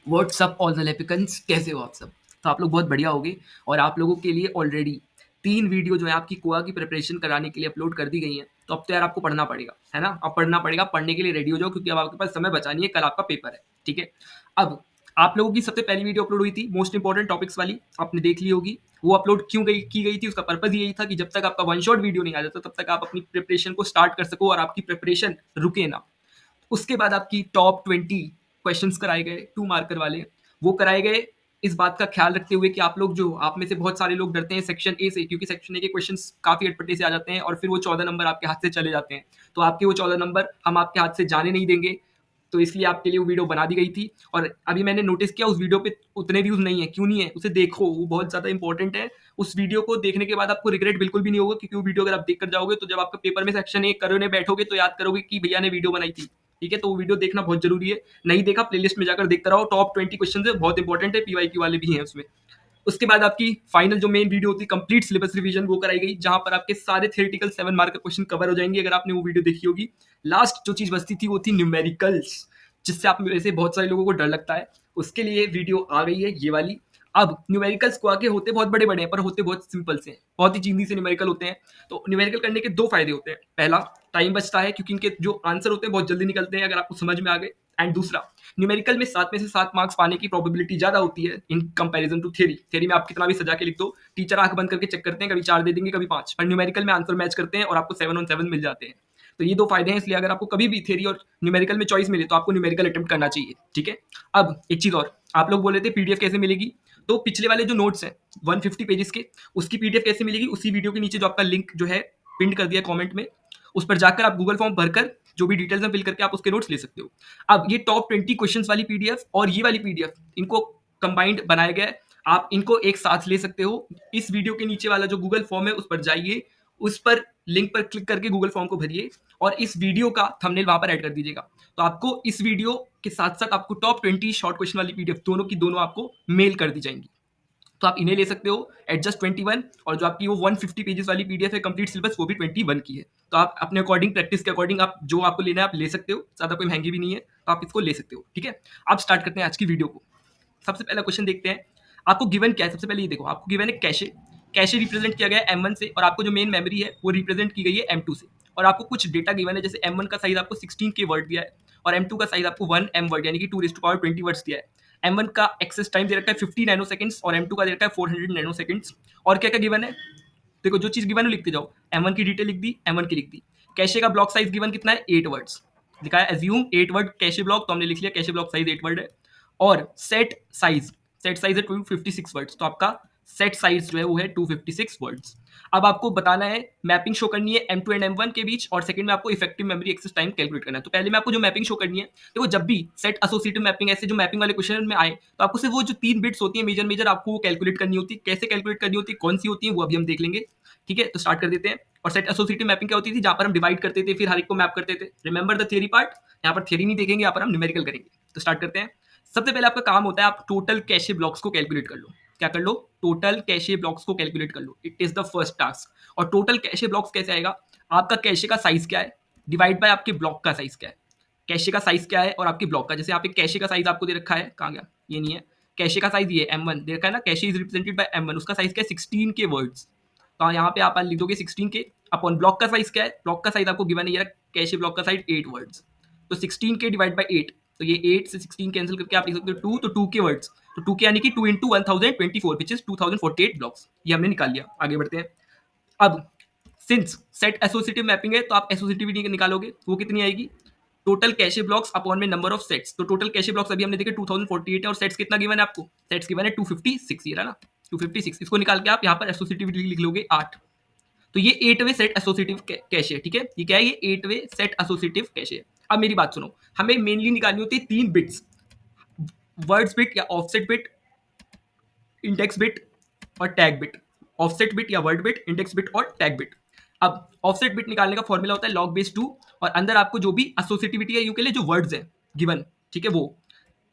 WhatsApp all the लेपिकन्स, कैसे हो आप सब? तो आप लोग बहुत बढ़िया होगे और आप लोगों के लिए ऑलरेडी 3 वीडियो जो है आपकी कोआ की प्रिपरेशन कराने के लिए अपलोड कर दी गई हैं। तो अब तो यार आपको पढ़ना पड़ेगा, है ना? अब पढ़ना पड़ेगा, पढ़ने के लिए रेडी हो जाओ क्योंकि अब आपके पास समय बचा नहीं है, कल आपका पेपर है, ठीक है? अब आप लोगों की सबसे पहली वीडियो अपलोड हुई थी मोस्ट इंपोर्टेंट टॉपिक्स वाली, आपने देख ली होगी। वो अपलोड क्यों की गई थी, उसका पर्पज़ यही था कि जब तक आपका वन शॉट वीडियो नहीं आ जाता तब तक आप अपनी प्रिपरेशन को स्टार्ट कर सको और आपकी प्रिपरेशन रुके ना। उसके बाद आपकी टॉप 20 क्वेश्चंस कराए गए 2 मार्कर वाले। वो कराए गए इस बात का ख्याल रखते हुए कि आप में से बहुत सारे लोग डरते हैं सेक्शन ए से, क्योंकि सेक्शन ए के क्वेश्चंस काफ़ी अटपटे से आ जाते हैं और फिर वो 14 नंबर आपके हाथ से चले जाते हैं। तो आपके वो 14 नंबर हम आपके हाथ से जाने नहीं देंगे। तो इसलिए आपके लिए वो वीडियो बना दी गई थी और अभी मैंने नोटिस किया उस वीडियो पे उतने व्यूज़ नहीं है। क्यों नहीं है? उसे देखो, वो बहुत ज़्यादा इंपॉर्टेंट है। उस वीडियो को देखने के बाद आपको रिग्रेट बिल्कुल भी नहीं होगा, क्योंकि वो वीडियो अगर आप देख कर जाओगे तो जब आपका पेपर में सेक्शन ए करने बैठोगे तो याद करोगे कि भैया ने वीडियो बनाई थी। ठीक है? तो वो वीडियो देखना बहुत ज़रूरी है। नहीं देखा, प्लेलिस्ट में जाकर देखते रहो। टॉप 20 क्वेश्चन है, बहुत इंपॉर्टेंट है, पीवाईक्यू वाले भी हैं उसमें। उसके बाद आपकी फाइनल जो मेन वीडियो होती है कंप्लीट सिलेबस रिवीजन, वो कराई गई, जहां पर आपके सारे थियोरेटिकल 7 मार्क का क्वेश्चन कवर हो जाएंगे अगर आपने वो वीडियो देखी होगी। लास्ट जो चीज बचती थी वो थी न्यूमेरिकल्स, जिससे आप में से बहुत सारे लोगों को डर लगता है। उसके लिए वीडियो आ गई है ये वाली। अब न्यूमेरिकल्स को आगे होते बहुत बड़े बड़े हैं पर होते बहुत सिंपल से हैं, बहुत ही चीनी से न्यूमेरिकल होते हैं। तो न्यूमेरिकल करने के दो फायदे होते हैं। पहला, टाइम बचता है क्योंकि इनके जो आंसर होते हैं बहुत जल्दी निकलते हैं अगर आपको समझ में आ गए। एंड दूसरा, न्यूमेरिकल में 7 में से 7 मार्क्स पाने की प्रोबेबिलिटी ज़्यादा होती है in comparison to theory. Theory में आप कितना भी सजा के लिख दो, टीचर आंख बंद करके चेक करते हैं, कभी 4 दे देंगे कभी 5, पर न्यूमेरिकल में आंसर मैच करते हैं और आपको 7 ऑन 7 मिल जाते हैं। तो ये दो फायदे हैं, इसलिए अगर आपको कभी भी थ्योरी और न्यूमेरिकल में चॉइस मिले तो आपको न्यूमेरिकल अटेम्प्ट करना चाहिए, ठीक है? अब एक चीज़ और, आप लोग बोल रहे थे पीडीएफ कैसे मिलेगी? तो पिछले वाले जो नोट्स हैं 150 पेजेस के, उसकी पीडीएफ कैसे मिलेगी? उसी वीडियो के नीचे जो आपका लिंक जो है पिन कर दिया कमेंट में, उस पर जाकर आप गूगल फॉर्म भरकर जो भी डिटेल्स हैं फिल करके आप उसके नोट्स ले सकते हो। अब ये टॉप 20 क्वेश्चंस वाली पीडीएफ और ये वाली पीडीएफ, इनको कंबाइंड बनाया गया है। आप इनको एक साथ ले सकते हो। इस वीडियो के नीचे वाला जो गूगल फॉर्म है उस पर जाइए, उस पर लिंक पर क्लिक करके गूगल फॉर्म को भरिए और इस वीडियो का थंबनेल वहां पर ऐड कर दीजिएगा। तो आपको इस वीडियो के साथ साथ आपको टॉप 20 शॉर्ट क्वेश्चन वाली पीडीएफ दोनों की दोनों आपको मेल कर दी जाएंगी। तो आप इन्हें ले सकते हो एट जस्ट 21, और जो आपकी वो 150 पेजेस वाली पीडीएफ है कंप्लीट सिलेबस, वो भी 21 की है। तो आप अपने अकॉर्डिंग, प्रैक्टिस के अकॉर्डिंग, आप जो आपको लेना है आप ले सकते हो, ज़्यादा कोई महंगी भी नहीं है, तो आप इसको ले सकते हो, ठीक है? आप स्टार्ट करते हैं आज की वीडियो को। सबसे पहला क्वेश्चन देखते हैं। आपको गिवन क्या है? सबसे पहले ये देखो, आपको गिवन है कैशे। कैशे रिप्रेजेंट किया गया है M1 से और आपको जो मेन मेमोरी है वो रिप्रेजेंट की गई है M2 से। और आपको कुछ डेटा गिवन है, जैसे M1 का साइज आपको 16 के वर्ड दिया है और M2 का साइज आपको 1 M वर्ड यानी कि 2 वर्ड्स दिया है। M1 का एक्सेस टाइम दे रखा है 50 नैनो सेकंड्स और M2 का दे रखा है 400 नैनो सेकंड्स। और क्या क्या गिवन है? देखो, जो चीज गिवन है लिखते जाओ। M1 की डिटेल लिख दी, M1 की लिख दी। कैशे का ब्लॉक साइज गिवन कितना है? 8 वर्ड्स लिखा है। एज्यूम 8 वर्ड कैशे ब्लॉक, तो हमने लिख लिया कैशे ब्लॉक साइज 8 वर्ड है। और सेट साइज है 256 वर्ड्स, तो आपका सेट साइज जो है वो है 256 वर्ड्स। अब आपको बताना है, मैपिंग शो करनी है M2 एंड M1 के बीच, और सेकंड में आपको effective memory access time calculate करना है। तो पहले में आपको जो मैपिंग शो करनी है, देखो जब भी सेट एसोसिएटिव मैपिंग, ऐसे जो मैपिंग वाले क्वेश्चन में आए, तो आपको सिर्फ वो जो 3 बिट्स होती है मेजर मेजर, आपको वो कैलकुलेट करनी होती है। कैसे कैलकुलेट करनी होती है, कौन सी होती है, वो अभी हम देख लेंगे, ठीक है? तो स्टार्ट कर देते हैं। और सेट एसोसिएटिव मैपिंग क्या होती थी? जहां पर हम डिवाइड करते थे फिर हर एक को मैप करते थे। Remember the theory part. यहाँ पर थियरी नहीं देखेंगे, यहाँ पर हम न्यूमेरिकल करेंगे। तो स्टार्ट करते हैं। सबसे पहले आपका काम होता है, आप टोटल कैशे ब्लॉक्स को कैलकुलेट कर लो। क्या कर लो? टोटल कैशे ब्लॉक्स को कैलकुलेट कर लो। It is the first task. और टोटल कैशे ब्लॉक्स कैसे आएगा? आपका कैशे का साइज क्या है डिवाइड बाय आपके ब्लॉक का साइज क्या है। कैशे का साइज क्या है और आपके ब्लॉक का, जैसे यहाँ पे कैशे का साइज आपको दे रखा है, कहाँ गया, ये नहीं है। कैशे का साइज ये M1 दे रखा है ना, cache is represented by M1, उसका साइज क्या है? 16 के वर्ड्स। तो यहाँ पे आप लिख दोगे 16 के अपॉन ब्लॉक का साइज क्या है? ब्लॉक का साइज आपको गिवन है, ये कैशे ब्लॉक का साइज 8 वर्ड्स। तो 16 के डिवाइड बाय 8, तो ये 8 से 16 कैंसिल करके आप लिख सकते हो 2, तो 2 के वर्ड्स, तो 2 के यानी कि 2 इंटू 1024 विच इज 2048 ब्लॉक्स। ये हमने निकाल लिया। आगे बढ़ते हैं। अब सिंस सेट एसोसिएटिव मैपिंग है तो आप एसोसिएटिविटी निकालोगे, वो कितनी आएगी? टोटल कैशे ब्लॉक्स अपॉन में नंबर ऑफ सेट्स। तो टोटल कैशे ब्लॉक्स अभी हमने देखे 2048 है और सेट्स कितना गिवन है आपको? सेट्स गिवन है 256, ये रहा ना 256। इसको निकाल के आप यहाँ पर एसोसिएटिविटी लिख लोगे 8। तो ये 8 वे सेट एसोसिएटिव कैशे है, ठीक है? ये क्या है? ये 8 वे सेट एसोसिएटिव कैशे है। अब मेरी बात सुनो, हमें मेनली निकालनी होती है 3 बिट्स, वर्ड्स बिट या ऑफसेट बिट, इंडेक्स बिट और टैग बिट। ऑफसेट बिट या वर्ड बिट, इंडेक्स बिट और टैग बिट। अब ऑफसेट बिट निकालने का फॉर्मूला होता है log बेस 2, और अंदर आपको जो भी एसोसिएटिविटी है यू के लिए जो वर्ड्स है गिवन, ठीक है, वो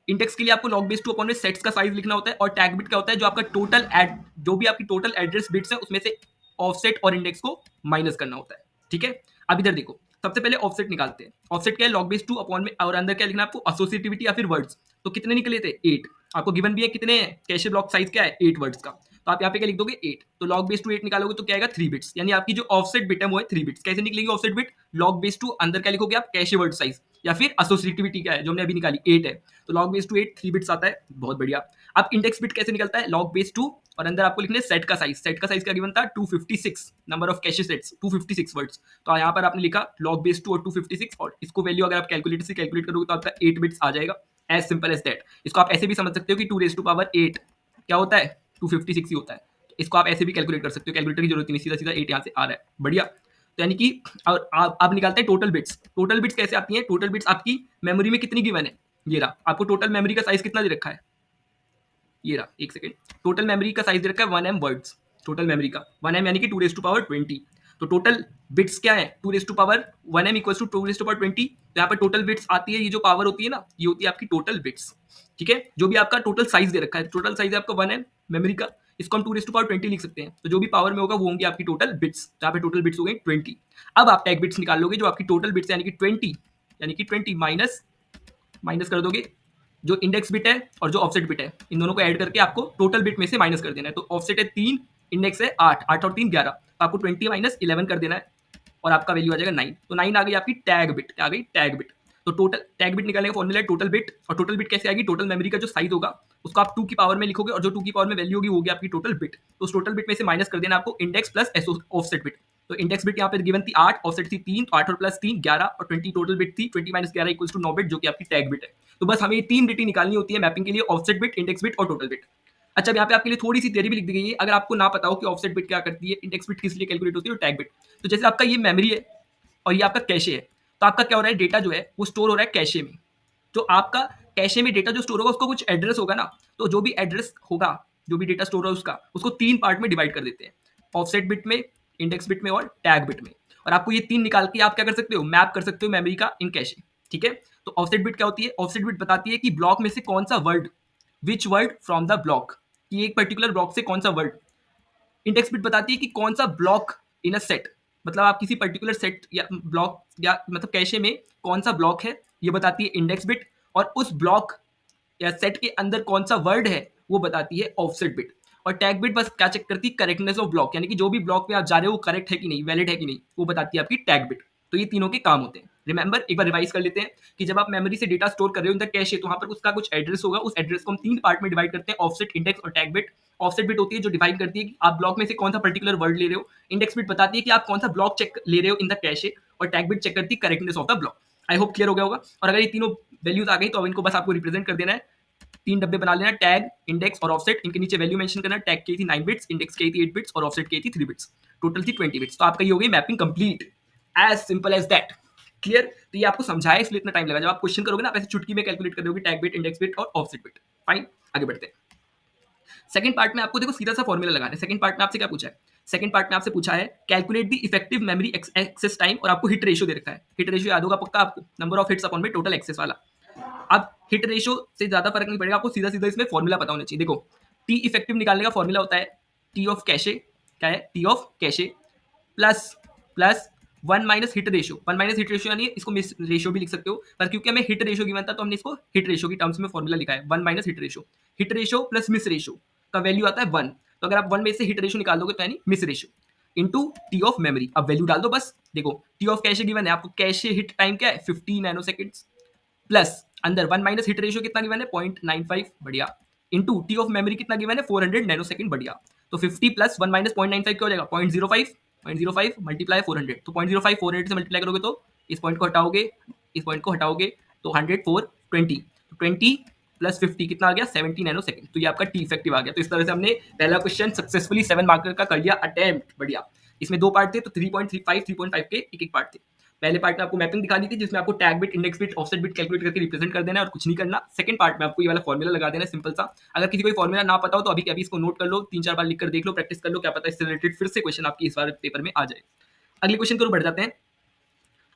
इंडेक्स के लिए आपको log बेस 2 अपॉन में सेट्स का साइज लिखना होता है। और टैग बिट क्या होता है? जो आपका टोटल एड, जो भी आपकी टोटल एड्रेस बिट्स है उसमें से ऑफसेट और इंडेक्स को माइनस करना होता है, ठीक है? अब इधर देखो, सबसे पहले ऑफसेट निकालते हैं। ऑफसेट क्या है, लॉग बेस 2 अपॉन में, और अंदर क्या लिखना है आपको, एसोसिएटिविटी या फिर वर्ड्स। तो कितने निकले थे, 8। आपको गिवन भी है कितने हैं, कैशे ब्लॉक साइज क्या है, 8 वर्ड्स का। तो आप यहाँ पे क्या लिख दोगे, 8। तो लॉग बेस टू 8 निकालोगे तो क्या आएगा, 3 बिट्स। यानी आपकी जो ऑफसेट बिट है वो है 3 बिट्स। कैसे निकलेगी offset bit, log base two, अंदर क्या लिखोगे आप, कैशे वर्ड साइज या फिर एसोसिएटिविटी क्या है जो हमने अभी निकाली, 8 है। तो लॉग बेस टू 8 3 बिट्स आता है, बहुत बढ़िया। अब इंडेक्स बिट कैसे निकलता है, लॉग बेस 2 और अंदर आपको लिखने सेट का साइज। सेट का साइज क्या गिवन था, 256 number of cache sets, 256 words. तो यहाँ पर आपने लिखा लॉग बेस 2 और 256, और इसको वैल्यू अगर आप कैलकुलेटर से कैलकुलेट करोगे तो आपका 8 बिट्स आ जाएगा। As simple as that. इसको आप ऐसे भी समझ सकते हो कि 2 रेज टू पावर 8 क्या होता है, 256 ही होता है। तो इसको आप ऐसे भी कैलकुलेट कर सकते हो, कैलकुलेटर की जरूरत नहीं, सीधा सीधा 8 यहाँ से आ रहा है, बढ़िया। तो यानी कि और आप निकालते हैं टोटल बिट्स। टोटल बिट्स कैसे आती हैं, टोटल बिट्स आपकी मेमोरी में कितनी गिवन है, ये रहा। आपको टोटल मेमोरी का साइज कितना दे रखा है, ये रहा, एक सेकंड। टोटल मेमोरी का साइज दे रखा है 1M वर्ड्स। टोटल मेमोरी का 1M यानी कि 2 रेज टू पावर 20। तो टोटल बिट्स क्या है, 2 raise to power 1M equals to 2 raise to power 20। तो यहाँ पर टोटल बिट्स आती है, ये जो पावर होती है ना, ये होती है आपकी टोटल बिट्स। ठीक है, जो भी आपका टोटल साइज दे रखा है, टोटल साइज है आपका 1M मेमोरी का, इसको हम 2 रेज टू पावर 20 लिख सकते हैं। तो जो भी पावर में होगा वो होंगी आपकी टोटल बिट्स। तो यहाँ पे टोटल बिट्स हो गई 20। अब आप टैग बिट्स निकाल लोगे, जो आपकी टोटल बिट्स यानी कि 20, यानी कि 20 माइनस माइनस कर दोगे जो इंडेक्स बिट है और जो ऑफसेट बिट है, इन दोनों को ऐड करके आपको टोटल बिट में से माइनस कर देना है। तो ऑफसेट है 3, इंडेक्स है 8, 8 और 3 11, तो आपको 20 माइनस 11 कर देना है और आपका वैल्यू आ जाएगा 9। तो 9 आ गई आपकी टैग बिट, आ गई टैग बिट। तो टोटल टैग बिट निकालने का फॉर्मूला है टोटल बिट, और टोटल बिट कैसे आएगी, टोटल मेमोरी का जो साइज होगा उसको आप 2 की पावर में लिखोगे, और जो 2 की पावर में वैल्यू होगी वो होगी आपकी टोटल बिट। तो उस टोटल बिट में से माइनस कर देना आपको इंडेक्स प्लस ऑफसेट बिट। तो इंडेक्स बिट यहाँ पे गिवन थी 8, ऑफसेट थी 3, तो 8 और प्लस 3 11, और 20 टोटल बिट थी, 20 माइनस 11 इक्वल्स टू 9 बिट, जो कि आपकी टैग बिट है। तो बस हमें ये 3 बिट ही निकालनी होती है मैपिंग के लिए, ऑफसेट बिट, इंडेक्स बिट और टोटल बिट। अच्छा, यहाँ पे आपके लिए थोड़ी सी थियरी भी लिख दी गई है, अगर आपको ना पता हो कि ऑफसेट बिट क्या करती है, इंडेक्स बिट किस लिए कैलकुलेट होती है और टैग बिट। तो जैसे आपका ये मेमोरी है और ये आपका कैशे है, तो आपका क्या हो रहा है, डेटा जो है वो स्टोर हो रहा है कैशे में। तो आपका कैशे में डेटा जो स्टोर होगा उसको कुछ एड्रेस होगा ना, तो जो भी एड्रेस होगा, जो भी डेटा स्टोर है उसका, उसको 3 पार्ट में डिवाइड कर देते हैं, ऑफसेट बिट में, इंडेक्स बिट में और टैग बिट में। और आपको ये 3 निकाल के आप क्या कर सकते हो, मैप कर सकते हो मेमोरी का इन कैशे। ठीक है, तो ऑफसेट बिट क्या होती है, ऑफसेट बिट बताती है कि ब्लॉक में से कौन सा word, which word from the block, कि एक पर्टिकुलर ब्लॉक से कौन सा वर्ड। इंडेक्स बिट बताती है कि कौन सा ब्लॉक इन अ सेट, मतलब आप किसी पर्टिकुलर सेट या ब्लॉक या मतलब कैशे में कौन सा ब्लॉक है, ये बताती है इंडेक्स बिट। और उस ब्लॉक या सेट के अंदर कौन सा वर्ड है वो बताती है ऑफसेट बिट। और टैग बिट बस क्या चेक करती है, करेक्टनेस ऑफ ब्लॉक, यानी कि जो भी ब्लॉक पे आप जा रहे हो वो करेक्ट है कि नहीं, वैलिड है कि नहीं, वो बताती है आपकी टैग बिट। तो ये तीनों के काम होते हैं। रिमेंबर, एक बार रिवाइज कर लेते हैं कि जब आप मेमोरी से डेटा स्टोर कर रहे हो इन द कैशे, तो वहां पर उसका कुछ एड्रेस होगा, उस एड्रेस को हम 3 पार्ट में डिवाइड करते हैं, ऑफसेट, इंडेक्स और टैग बिट। ऑफसेट बिट होती है जो डिफाइन करती है कि आप ब्लॉक में से कौन सा पर्टिकुलर वर्ड ले रहे हो। इंडेक्स बिट बताती है कि आप कौन सा ब्लॉक चेक ले रहे हो इन द कैशे, और टैग बिट चेक करती है correctness of the block. I hope clear हो गया होगा। और अगर ये तीनों वैल्यूज आ गई तो अब इनको बस आपको रिप्रेजेंट कर देना है, 3 डब्बे बना लेना, टैग, इंडेक्स और ऑफसेट। इनके नीचे वैल्यू मेंशन करना, टैग की थी 9 बिट्स, इंडेक्स की थी 8 बिट्स और ऑफसेट की थी 3 बिट्स, टोटल थी 20 बिट्स। तो आपका ये हो गई mapping complete, as simple as that. Clear. तो ये आपको समझाया इसलिए इतना टाइम लगा, जब आप क्वेश्चन करोगे ना आप ऐसे चुटकी में कैलकुलेट कर दोगे टैग बिट, इंडेक्स बिट और ऑफसेट बिट। फाइन, आगे बढ़ते हैं। सेकंड पार्ट में आपको देखो सीधा सा फॉर्मूला लगाना है। सेकंड पार्ट में आपसे क्या पूछा है, सेकंड पार्ट में आपसे पूछा है calculate the effective memory access time, और आपको हिट रेशियो दे रखा है। हिट रेशियो याद होगा पक्का आपको, नंबर ऑफ हिट्स अपॉन में टोटल एक्सेस वाला। अब हिट रेशियो से ज्यादा फर्क नहीं पड़ेगा, आपको सीधा सीधा इसमें फॉर्मूला पता होना चाहिए। देखो, टी इफेक्टिव निकालने का फॉर्मूला होता है टी ऑफ कैशे, क्या है, T of cache plus plus 1 minus hit ratio. 1 minus hit ratio यानी इसको मिस रेशियो भी लिख सकते हो, पर क्योंकि हमें हिट रेशियो गिवन था तो हमने इसको हिट रेशियो की टर्म्स में फॉर्मूला लिखा है 1 minus hit ratio. Hit ratio plus miss ratio का वैल्यू आता है 1। तो अगर आप 1 में से हिट रेशियो निकाल दोगे तो यानी miss ratio into T of memory. अब वैल्यू डाल दो बस। देखो, टी ऑफ कैशे गिवन है आपको, कैशे हिट टाइम क्या है 50 नैनो सेकंड्स, प्लस अंदर 1 माइनस हिट रेशियो कितना गिवन है 0.95, बढ़िया, इनटू टी ऑफ मेमोरी कितना गिवन है 400 नैनो सेकंड, बढ़िया। तो 50 प्लस 1 माइनस 0.95 क्या हो जाएगा 0.05, 0.05 मल्टीप्लाई 400, तो 0.05 400 से मल्टीप्लाई करोगे तो इस पॉइंट को हटाओगे, इस पॉइंट को हटाओगे तो 100 4 20, तो 20 प्लस 50 कितना आ गया 70 नैनो सेकंड। तो ये आपका टी इफेक्टिव आ गया। तो इस तरह से हमने पहला क्वेश्चन सक्सेसफुली 7 मार्कर का कर लिया अटेम्प्ट, बढ़िया। इसमें 2 पार्ट थे, तो 3.35 3.5 के एक एक पार्ट थे। पहले पार्ट में आपको मैपिंग दिखा दी थी जिसमें आपको tag bit, index bit, offset bit calculate करके रिप्रेजेंट कर देना है और कुछ नहीं करना। सेकंड पार्ट में आपको ये वाला फॉर्मूला लगा देना है, सिंपल सा। अगर किसी को फॉर्मूला ना पता हो तो अभी के अभी इसको नोट कर लो, 3-4 बार लिख कर देख लो, प्रैक्टिस कर लो, क्या पता इससे रिलेटेड फिर से क्वेश्चन आपकी इस बार पेपर में आ जाए। अगले क्वेश्चन की ओर बढ़ जाते हैं।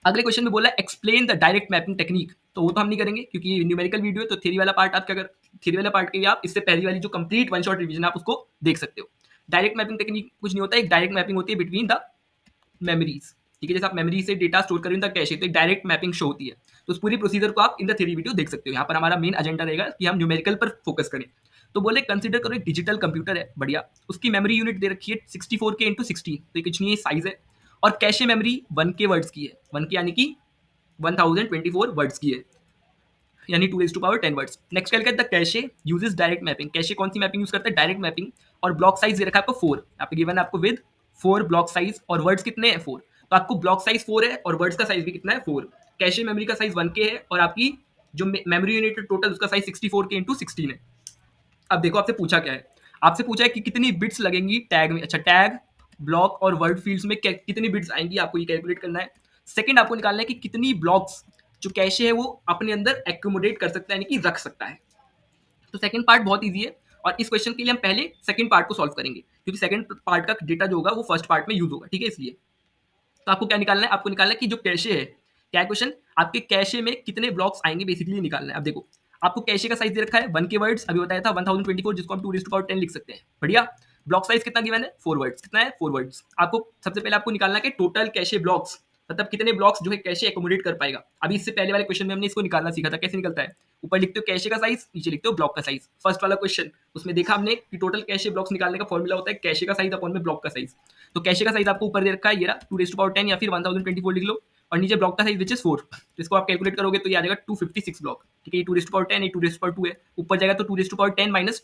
अगले क्वेश्चन में बोला explain the direct mapping technique, तो वो तो हम नहीं करेंगे क्योंकि ये न्यूमेरिकल वीडियो है। तो थ्योरी वाला पार्ट आपका, अगर थ्योरी वाला पार्ट के लिए आप इससे पहली वाली जो कंप्लीट वन शॉट रिवीजन आप उसको देख सकते हो। डायरेक्ट मैपिंग टेक्निक कुछ नहीं होता है, एक डायरेक्ट मैपिंग होती है बिटवीन द मेमोरीज। ठीक है, जैसे आप मेमोरी से डेटा स्टोर करें इन द कैशे तो एक डायरेक्ट मैपिंग शो होती है। तो उस पूरी प्रोसीजर को आप इन द थ्योरी वीडियो देख सकते हो। यहाँ पर हमारा मेन एजेंडा रहेगा कि हम न्यूमेरिकल पर फोकस करें। तो बोले कंसिडर करो एक डिजिटल कंप्यूटर है, बढ़िया, उसकी मेमोरी यूनिट दे रखी है 64K इंटू 16, तो ये कुछ नहीं है, साइज है। और कैशे मेमोरी 1K वर्ड्स की है, 1K यानी कि 1024 वर्ड्स की है, यानी 2 टू पावर 10 वर्ड्स। नेक्स्ट क्या the cache uses direct mapping. Cache कौन सी मैपिंग यूज करता है? Direct mapping. और ब्लॉक साइज दे रखा है आपको 4, यहाँ पे गिवन है आपको विद 4 ब्लॉक साइज, और वर्ड्स कितने हैं? 4। तो आपको ब्लॉक साइज 4 है और वर्ड्स का साइज भी कितना है? 4। कैशे मेमोरी का साइज 1K है और आपकी जो मेमोरी यूनिट है टोटल उसका साइज 64K इंटू 16 है। अब देखो आपसे पूछा क्या है, आपसे पूछा है कि कितनी बिट्स लगेंगी टैग में। अच्छा, टैग, ब्लॉक और वर्ड फील्ड्स में कितनी बिट्स आएंगी, आपको ये कैलकुलेट करना है। सेकंड आपको निकालना है कि कितनी ब्लॉक्स जो कैशे है वो अपने अंदर एक्यूमुलेट कर सकता है, यानी कि रख सकता है। तो सेकंड पार्ट बहुत ईजी है और इस क्वेश्चन के लिए हम पहले सेकंड पार्ट को सॉल्व करेंगे, क्योंकि सेकंड पार्ट का डेटा जो होगा वो फर्स्ट पार्ट में यूज होगा, ठीक है, इसलिए। तो आपको क्या निकालना है? आपको निकालना है कि जो कैशे है, क्या क्वेश्चन, आपके कैशे में कितने ब्लॉक्स आएंगे, बेसिकली निकालना है। अब देखो आपको कैशे का साइज दे रखा है 1K वर्ड्स, अभी बताया था 1024, जिसको हम 2 टू पावर 10 लिख सकते हैं, बढ़िया। ब्लॉक साइज कितना गिवन है? 4 वर्ड्स। कितना है? 4 वर्ड्स। आपको सबसे पहले आपको निकालना है कि टोटल कैशे ब्लॉक्स, मतलब कितने ब्लॉक्स जो है कैशे एकोमोडेट कर पाएगा। अभी इससे पहले वाले क्वेश्चन में हमने इसको निकालना सीखा था, कैसे निकलता है, ऊपर लिखते हो कैशे का साइज, नीचे लिखते हो ब्लॉक का साइज। फर्स्ट वाला क्वेश्चन, उसमें देखा हमने कि टोटल कैशे ब्लॉक्स निकालने का फॉर्मूला होता है कैशे का साइज अपॉन में ब्लॉक का साइज। तो कैशे का साइज आपको ऊपर दे रखा है, ये रहा 2 टू पावर 10 या फिर 1024 लिख लो, और नीचे ब्लॉक का साइज विच इज 4। तो इसको आप कैलकुलेट करोगे तो ये आ जाएगा 256 ब्लॉक, ठीक है। ये 2 टू पावर 10, ये 2 टू पावर 2 है, ऊपर जाएगा तो 2 टू पावर 10 माइनस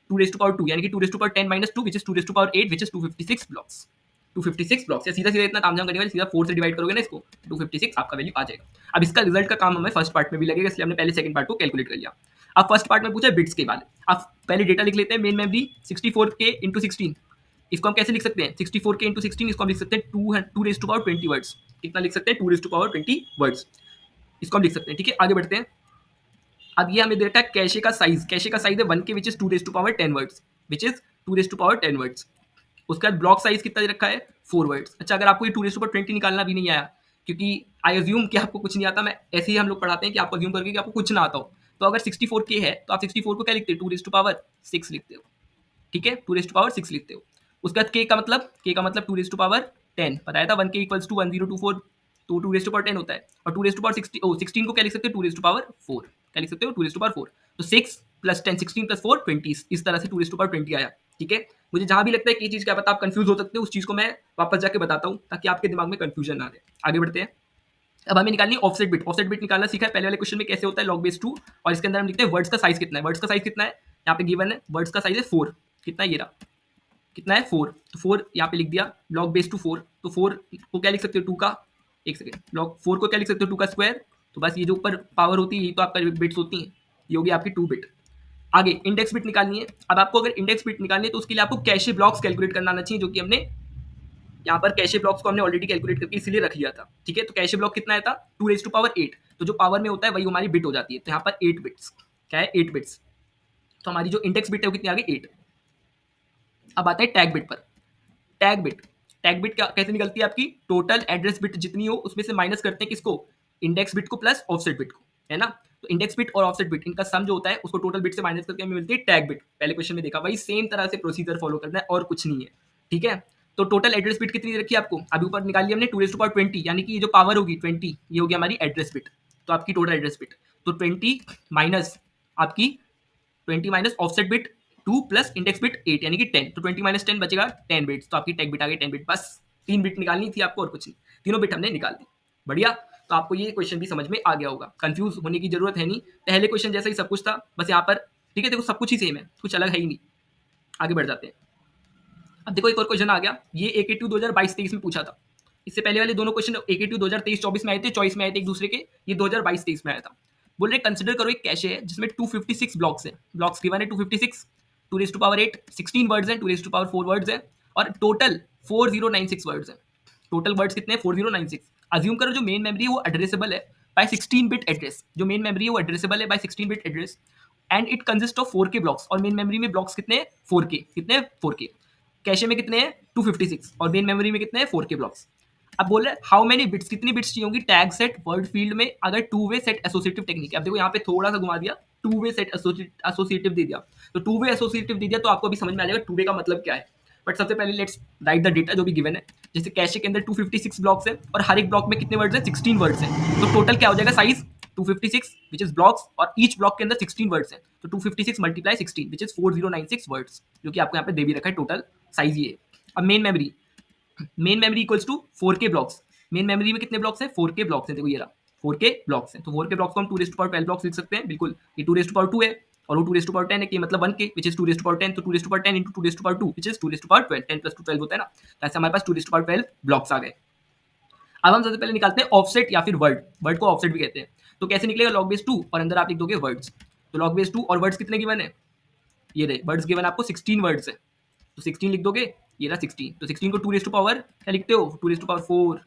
2 यानी कि 2 to power 10 minus 2 which is 2 to power 8 which is 256 blocks. 256 blocks, या सीधा सीधा इतना तामझाम करने वाले, सीधा 4 से डिवाइड करोगे ना इसको, 256 आपका वैल्यू आ जाएगा। अब इसका रिजल्ट का काम हमें फर्स्ट पार्ट में भी लगेगा, इसलिए हमने पहले सेकंड पार्ट को कैलकुलेट कर लिया। अब फर्स्ट पार्ट में पूछा है बिट्स के बारे में। आप पहले डेटा लिख लेते हैं, मेन मेमोरी 64K इंटू 16, इसको हम कैसे लिख सकते हैं? 64K इंटू 16, इसको हम लिख सकते हैं 2 टू पावर 20 वर्ड्स। कितना लिख सकते हैं? 2 टू पावर 20 वर्ड्स, इसको हम लिख सकते हैं, ठीक है। आगे बढ़ते हैं। अब ये हमें दे रखा है कैशे का साइज, कैशे का साइज है 1K which is 2 to power 10 words, which is 2 to power 10 words. उसके बाद ब्लॉक साइज कितना दे रखा है? 4 वर्ड्स। अच्छा, अगर आपको ये 2 टू पावर 20 निकालना भी नहीं आया, क्योंकि आई अज्यूम कि आपको कुछ नहीं आता, मैं ऐसे ही हम लोग पढ़ाते हैं कि आपको अज्यूम करके कि आपको कुछ ना आता हो, तो अगर 64K है तो आप 64 को क्या लिखते हो? 2 टू पावर 6 लिखते हो, ठीक है, 2 टू पावर 6 लिखते हो। उसके बाद के का मतलब 2 टू पावर 10, बताया था 1K इक्वल्स टू 1024, तो 2 टू पावर 10 होता है। और 2 टू पावर 16 को क्या लिख सकते हो? 2 टू पावर 4, क्या लिख सकते हो? 2 टू पावर 4। तो 6 प्लस 10, 16 प्लस 4 20, इस तरह से 2 टू पावर 20 आया, ठीक है। मुझे जहां भी लगता है कि ये चीज क्या पता आप कंफ्यूज हो सकते हो, उस चीज को मैं वापस जाके बताता हूँ ताकि आपके दिमाग में कंफ्यूजन ना रहे। आगे बढ़ते हैं। अब हमें निकालनी है ऑफसेट बिट। ऑफसेट बिट निकालना सीखा है पहले वाले क्वेश्चन में, कैसे होता है, log base 2, और इसके अंदर हम लिखते हैं वर्ड्स का साइज कितना है। वर्ड्स का साइज कितना है? यहाँ पे गिवन है, वर्ड्स का साइज है 4। कितना है? ये रहा, कितना है? 4। तो 4 यहाँ पे लिख दिया, log base 2 4। तो 4 को क्या लिख सकते हो? 2 का, एक सेकेंड, log 4 को क्या लिख सकते हो? 2 का स्क्वायर। तो बस ये जो ऊपर पावर होती है, ये तो आपका बिट्स होती हैं, ये होगी आपकी 2 बिट। आगे इंडेक्स बिट निकालनी है। अब आपको अगर इंडेक्स बिट निकालनी है तो उसके लिए आपको कैशे ब्लॉक्स कैलकुलेट करना आना चाहिए, जो कि हमने यहाँ पर कैशे ब्लॉक्स को हमने ऑलरेडी कैलकुलेट करके इसीलिए रख लिया था, ठीक है। तो कैशे ब्लॉक कितना आया था? 2 टू पावर 8, तो जो पावर में होता है वही हमारी बिट हो जाती है। तो यहाँ पर 8 बिट्स, क्या है? 8 बिट्स। तो हमारी जो इंडेक्स बिट है वो कितनी आ गई? 8। अब आते हैं टैग बिट पर। टैग बिट, टैग बिट क्या कैसे निकलती है? आपकी टोटल एड्रेस बिट जितनी हो उसमें से माइनस करते हैं किसको? इंडेक्स बिट को प्लस ऑफसेट बिट को, है ना। तो इंडेक्स बिट और ऑफसेट बिट, इनका सम जो होता है उसको टोटल बिट से माइनस करके हमें मिलती है टैग बिट। पहले क्वेश्चन में देखा, वही सेम तरह से प्रोसीजर फॉलो करना है और कुछ नहीं है, ठीक है। तो टोटल एड्रेस बिट कितनी रखी है आपको? अभी ऊपर निकाल लिया हमने 2 टू पावर 20, यानी कि ये जो पावर होगी 20, ये होगी हमारी एड्रेस बिट। तो आपकी टोटल एड्रेस बिट, तो 20 माइनस आपकी 20 minus offset bit 2 plus index bit 8, यानी कि 10। तो 20 माइनस 10 बचेगा 10 बिट्स, तो आपकी टैग बिट आ गई 10 बिट। बस 3 बिट निकालनी थी आपको और कुछ नहीं, तीनों बिट हमने निकाल दी, बढ़िया। तो आपको ये क्वेश्चन भी समझ में आ गया होगा, कंफ्यूज होने की जरूरत है नहीं, पहले क्वेश्चन जैसा ही सब कुछ था, बस यहाँ पर, ठीक है, देखो सब कुछ ही सेम है, कुछ अलग है ही नहीं। आगे बढ़ जाते हैं। अब देखो एक और क्वेश्चन आ गया, ये AKTU 2022-23 में पूछा था। इससे पहले वाले दोनों क्वेश्चन AKTU 2023-24 में आए थे, चॉइस में आए थे एक दूसरे के, ये 2022-23 में आया था। बोल रहे कंसिडर करो एक कैशे है जिसमें 256 ब्लॉक्स हैं, ब्लॉक्स गिवन है 256, 2 टू पावर 8, 16 वर्ड्स हैं, 2 टू पावर 4 वर्ड्स हैं, और टोटल 4096 वर्ड्स हैं। टोटल वर्ड्स कितने हैं? 4096। अज्यूम करो जो मेन मेमोरी है वो एड्रेसेबल है बाय 16 बिट एड्रेस, जो मेन मेमोरी है वो एड्रेसेबल है by 16 bit address, and it consist of 4K blocks, और मेन मेमोरी में ब्लॉक्स कितने हैं? 4K। कितने? 4K। कैशे में कितने हैं? 256, और मेन मेमोरी में कितने हैं? 4K blocks. अब बोल रहे हैं हाउ मेनी बिट्स, कितनी बिट्स चाहिए होंगी टैग सेट वर्ड फील्ड में अगर two way set associative technique है। अब देखो यहाँ पे थोड़ा सा घुमा दिया, टू वे सेट एसोसिएटिव दे दिया, तो टू वे एसोसिएटिव दे दिया तो आपको अभी समझ में आ जाएगा टू वे का मतलब क्या है। बट सबसे पहले लेट्स राइट द डेटा जो भी गिवन है। जैसे कैशे के अंदर 256 ब्लॉक्स है और हर एक ब्लॉक में कितने वर्ड्स हैं, 16 वर्ड्स हैं। तो टोटल क्या हो जाएगा साइज 256 विच इज ब्लॉक्स, और ईच ब्लॉक के अंदर 16 वर्ड्स हैं। तो 256 मल्टीप्लाई 16 विच इज 4096 वर्ड्स, जो कि आपको यहाँ पे दे भी रखा है। टोटल साइज ये है। अब main memory equals to 4K blocks. Main memory में कितने ब्लॉक्स हैं, 4K ब्लॉक्स हैं। देखो ये रहा 4K ब्लॉक्स हैं। तो 4K ब्लॉक्स को हम 2^12 ब्लॉक्स लिख सकते हैं। बिल्कुल, ये 2^2 है और वो 2^10 है कि मतलब 1K विच इज 2^10। तो 2^10 इंटू 2^2 विच इज 2^12, 10 + 2 12 होता है ना। तो ऐसे हमारे पास 2^12 ब्लॉक्स आ गए। अब हम सबसे पहले निकालते हैं ऑफसेट या फिर वर्ड को ऑफसेट भी कहते हैं। तो कैसे निकलेगा, log base 2 और अंदर आप लिख दोगे वर्ड्स। तो log base 2 और वर्ड्स कितने गिवन है, ये रहे वर्ड्स गिवन आपको 16 वर्ड्स है। तो 16 लिख दोगे, ये रहा 16। तो 16 को 2^4 क्या लिखते हो, 2^4।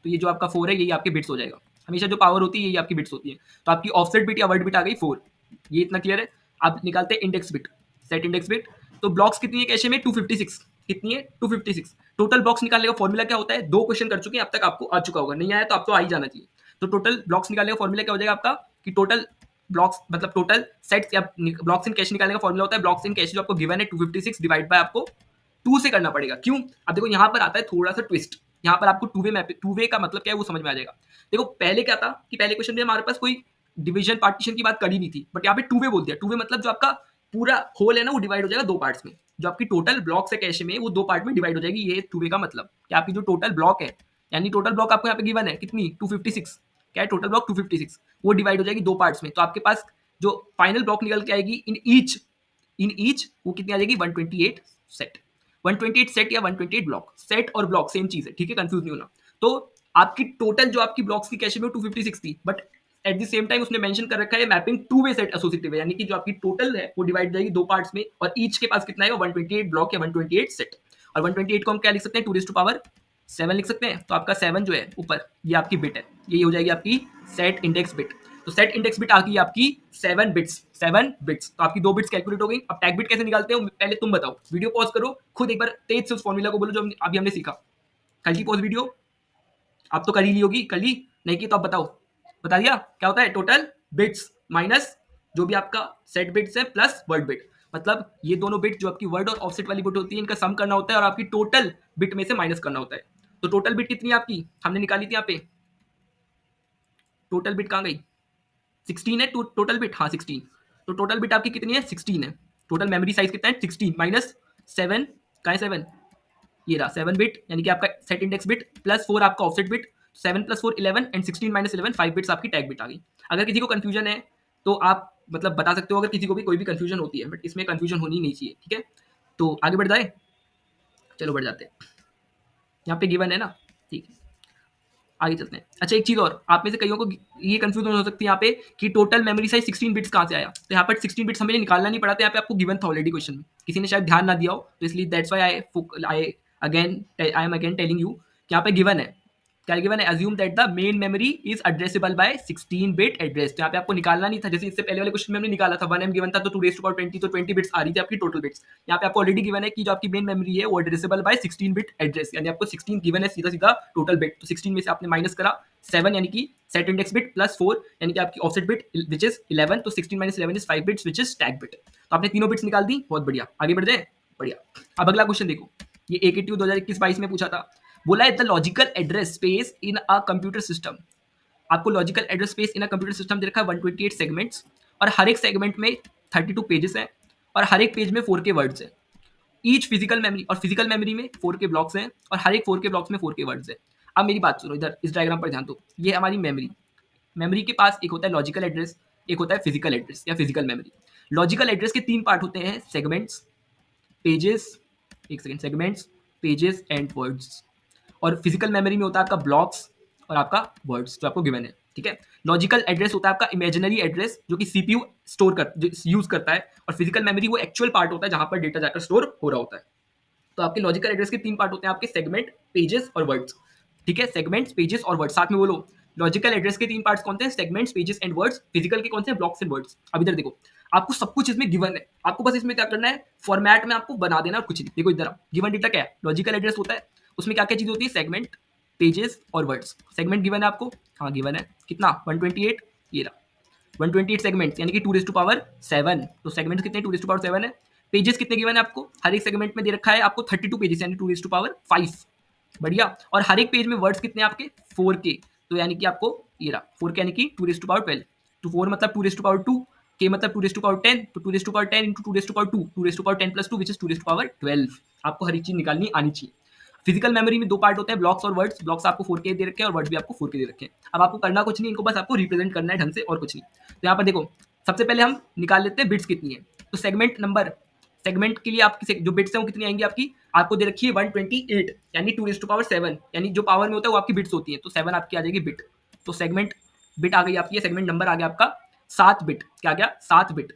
तो ये जो आपका 4 है यही आपके बिट्स हो जाएगा। हमेशा जो पावर होती है यही आपकी बिट्स होती है। तो आपकी ऑफसेट बिट या वर्ड बिट आ गई 4। ये इतना क्लियर है। अब निकालते हैं index bit, set index bit. तो ब्लॉक्स कितनी है कैशे में, 256। कितनी है, 256। टोटल ब्लॉक्स निकालने का फॉर्मूला क्या होता है, 2 क्वेश्चन कर चुके हैं अब तक, आपको आ चुका होगा। नहीं आया तो आपको आ ही जाना चाहिए। तो टोटल ब्लॉक्स निकालने का फॉर्मूला क्या हो जाएगा आपका, कि टोटल ब्लॉक्स मतलब टोटल सेट्स या ब्लॉक्स इन कैश निकालने का फॉर्मूला होता है, ब्लॉक्स इन कैश जो आपको गिवन है 256 डिवाइड बाय आपको 2 से करना पड़ेगा। क्यों, अब देखो यहाँ पर आता है थोड़ा सा ट्विस्ट। यहाँ पर आपको टू वे का मतलब क्या है वो समझ में आ जाएगा। देखो पहले क्या था कि पहले क्वेश्चन में हमारे पास कोई डिवीजन पार्टीशन की बात करी नहीं थी, बट यहाँ पे टू वे बोल दिया। टू वे मतलब जो आपका पूरा होल है ना वो डिवाइड हो जाएगा 2 पार्ट्स में। जो आपकी टोटल ब्लॉक्स है कैशे में वो 2 पार्ट में डिवाइड हो जाएगी। ये टू वे का मतलब कि आपकी जो टोटल ब्लॉक है, यानी टोटल ब्लॉक आपको यहाँ पे गिवन है कितनी, 256। क्या है टोटल ब्लॉक 256, वो डिवाइड हो जाएगी 2 पार्ट्स में। तो आपके पास जो फाइनल ब्लॉक निकल के आएगी इन ईच वो कितनी आ जाएगी, 128 सेट। 128 सेट या 128 ब्लॉक। सेट और ब्लॉक सेम चीज है, ठीक है, कंफ्यूज नहीं होना। तो आपकी टोटल जो आपकी ब्लॉक्स की कैशे में 256 थी, but at the same time उसने मेंशन कर रखा है mapping two way set associative है, यानी कि जो आपकी टोटल है वो डिवाइड जाएगी 2 पार्ट्स में, और ईच के पास कितना है 128 ब्लॉक या 128 सेट। और 128 को हम क्या लिख सकते हैं, 2^7 लिख सकते हैं। तो आपका 7 जो है ऊपर ये आपकी बिट है, ये हो जाएगी आपकी सेट इंडेक्स बिट। तो सेट इंडेक्स बिट आ गई आपकी 7 बिट्स। तो आपकी 2 बिट्स कैलकुलेट हो गई। अब टैग बिट कैसे निकालते हो पहले तुम बताओ, वीडियो पॉज करो, खुद एक बार तेज से उस फॉर्मूला को बोलो जो अभी हमने सीखा। कल की पॉज वीडियो आप तो कर ही ली होगी, कर ली नहीं की तो आप बताओ, बता दिया क्या होता है, टोटल बिट्स माइनस जो भी आपका सेट बिट्स है प्लस वर्ड बिट। मतलब ये दोनों बिट जो आपकी वर्ड और ऑफसेट वाली बिट होती है इनका सम करना होता है और आपकी टोटल बिट में से माइनस करना होता है। तो टोटल बिट कितनी है आपकी, हमने निकाली थी यहाँ पे, टोटल बिट कहाँ गई, 16 है टोटल बिट, हाँ 16। तो टोटल बिट आपकी कितनी है, 16 है। टोटल मेमोरी साइज कितना है, 16 माइनस 7, कहाँ है 7, ये रहा 7 बिट, यानी कि आपका सेट इंडेक्स बिट प्लस 4 आपका ऑफसेट बिट। 7 + 4 11 एंड 16 - 11 5 बिट्स आपकी टैग बिट आ गई। अगर किसी को कंफ्यूजन है तो आप मतलब बता सकते हो, अगर किसी को भी कोई भी कंफ्यूजन होती है, बट इसमें कंफ्यूजन होनी नहीं चाहिए, ठीक है। तो आगे बढ़ जाए, चलो बढ़ जाते हैं, यहाँ पे गिवन है ना, ठीक है आगे चलते हैं। अच्छा एक चीज और, आप में से कईयों को ये कंफ्यूजन हो सकती है यहाँ पे कि टोटल मेमोरी साइज 16 बिट्स कहाँ से आया। तो यहाँ पर 16 बिट्स हमें निकालना नहीं पड़ा था, यहाँ पे आपको गिवन था ऑलरेडी क्वेश्चन में, किसी ने शायद ध्यान ना दिया हो, तो इसलिए that's why I am again telling you कि यहाँ पे गिवन है, क्या गिवन है, assume that the main memory is addressable by 16 bit address. तो यहाँ पे आपको निकालना नहीं था, जैसे इससे पहले वाले क्वेश्चन में हमने निकाला था 1M गिवन था तो 2^20 तो 20 बिट्स आ रही थी आपकी टोटल बिट्स। यहाँ पे आपको ऑलरेडी गिवन है कि जो आपकी मेन मेमोरी है वो एड्रेसेबल बाय 16 बिट एड्रेस, यानी आपको 16 गिवन है सीधा सीधा टोटल बिट। तो 16 में से आपने माइनस करा 7 यानी कि सेट इंडेक्स बिट प्लस 4 यानी कि आपकी ऑफसेट बिट विच इज 11। तो 16 - 11 is 5 bits which is tag bit. तो आपने तीनों बिट्स निकाल दी, बहुत बढ़िया, आगे बढ़ जाए, बढ़िया। अब अगला क्वेश्चन देखो, ये AKTU 2021-22 में पूछा था, बोला है the logical address space in a computer system. आपको logical address space in a computer system दे रखा है 128 सेगमेंट्स, और हर एक सेगमेंट में 32 पेजेस हैं, और हर एक पेज में 4K वर्ड्स हैं। ईच फिजिकल मेमोरी, और फिजिकल मेमोरी में 4K ब्लॉक्स हैं, और हर एक 4K ब्लॉक्स में 4K वर्ड्स हैं। अब मेरी बात सुनो, इधर इस डायग्राम पर ध्यान दो, ये हमारी मेमोरी। मेमोरी के पास एक होता है लॉजिकल एड्रेस, एक होता है फिजिकल एड्रेस या फिजिकल मेमोरी। लॉजिकल एड्रेस के 3 पार्ट होते हैं, सेगमेंट्स, पेजेस, एक second, segments, pages and words. और फिजिकल मेमोरी में होता है आपका ब्लॉक्स और आपका वर्ड्स जो आपको गिवन है, ठीक है। लॉजिकल एड्रेस होता है आपका इमेजिनरी एड्रेस जो कि सीपीयू स्टोर कर यूज करता है, और फिजिकल मेमोरी वो एक्चुअल पार्ट होता है जहां पर डेटा जाकर स्टोर हो रहा होता है। तो आपके लॉजिकल एड्रेस के 3 पार्ट होते हैं, आपके सेगमेंट, पेजेस और वर्ड्स, ठीक है। सेगमेंट्स, पेजेस और वर्ड्स, साथ में बोलो। लॉजिकल एड्रेस के 3 पार्ट्स कौन से हैं, segments, pages and words. Physical के कौन से हैं, ब्लॉक्स एंड वर्ड्स। अब इधर देखो, आपको सब कुछ इसमें गिवन है, आपको बस इसमें क्या करना है, फॉर्मेट में आपको बना देना और कुछ नहीं। देखो इधर गिवन डेटा क्या है, लॉजिकल एड्रेस होता है, उसमें क्या क्या चीज होती है, सेगमेंट, पेजेस और वर्ड्स। सेगमेंट गिवन है आपको, हाँ गिवन है, कितना 128, ये रहा 128 सेगमेंट्स यानी कि 2^7। तो सेगमेंट्स कितने, 2^7 है। पेजेस कितने गिवन है आपको, हर एक सेगमेंट में दे रखा है आपको 32 पेजेस यानी 2⁵5। बढ़िया। और हर एक पेज में वर्ड्स कितने हैं आपके 4K, तो यानी कि आपको ये रहा 4K यानी कि 2⁵12, तो 4 मतलब 2⁵2, K मतलब 2⁵10, तो 2⁵10 इंटू 2⁵2, 2⁵10+2 विच इज 2⁵12। आपको हर एक चीज निकालनी आनी चाहिए। फिजिकल मेमोरी में दो पार्ट होते हैं, ब्लॉक्स और वर्ड्स। ब्लॉक्स आपको 4K दे रखे हैं और वर्ड्स भी आपको 4K दे रखे हैं। अब आपको करना कुछ नहीं, इनको बस आपको रिप्रेजेंट करना है ढंग से और कुछ नहीं। तो यहाँ पर देखो सबसे पहले हम निकाल लेते हैं बिट्स कितनी है। तो सेगमेंट नंबर, सेगमेंट के लिए आपकी जो बिट्स हैं वो कितनी आएंगी आपकी, आपको दे रखी है 128 यानी 2⁵7, यानी जो पावर में होता है वो आपकी बिट्स होती है, तो 7 आपकी आ जाएगी बिट। तो सेगमेंट बिट आ गई आपकी, सेगमेंट नंबर आ गया आपका 7 बिट। क्या आ गया 7 बिट।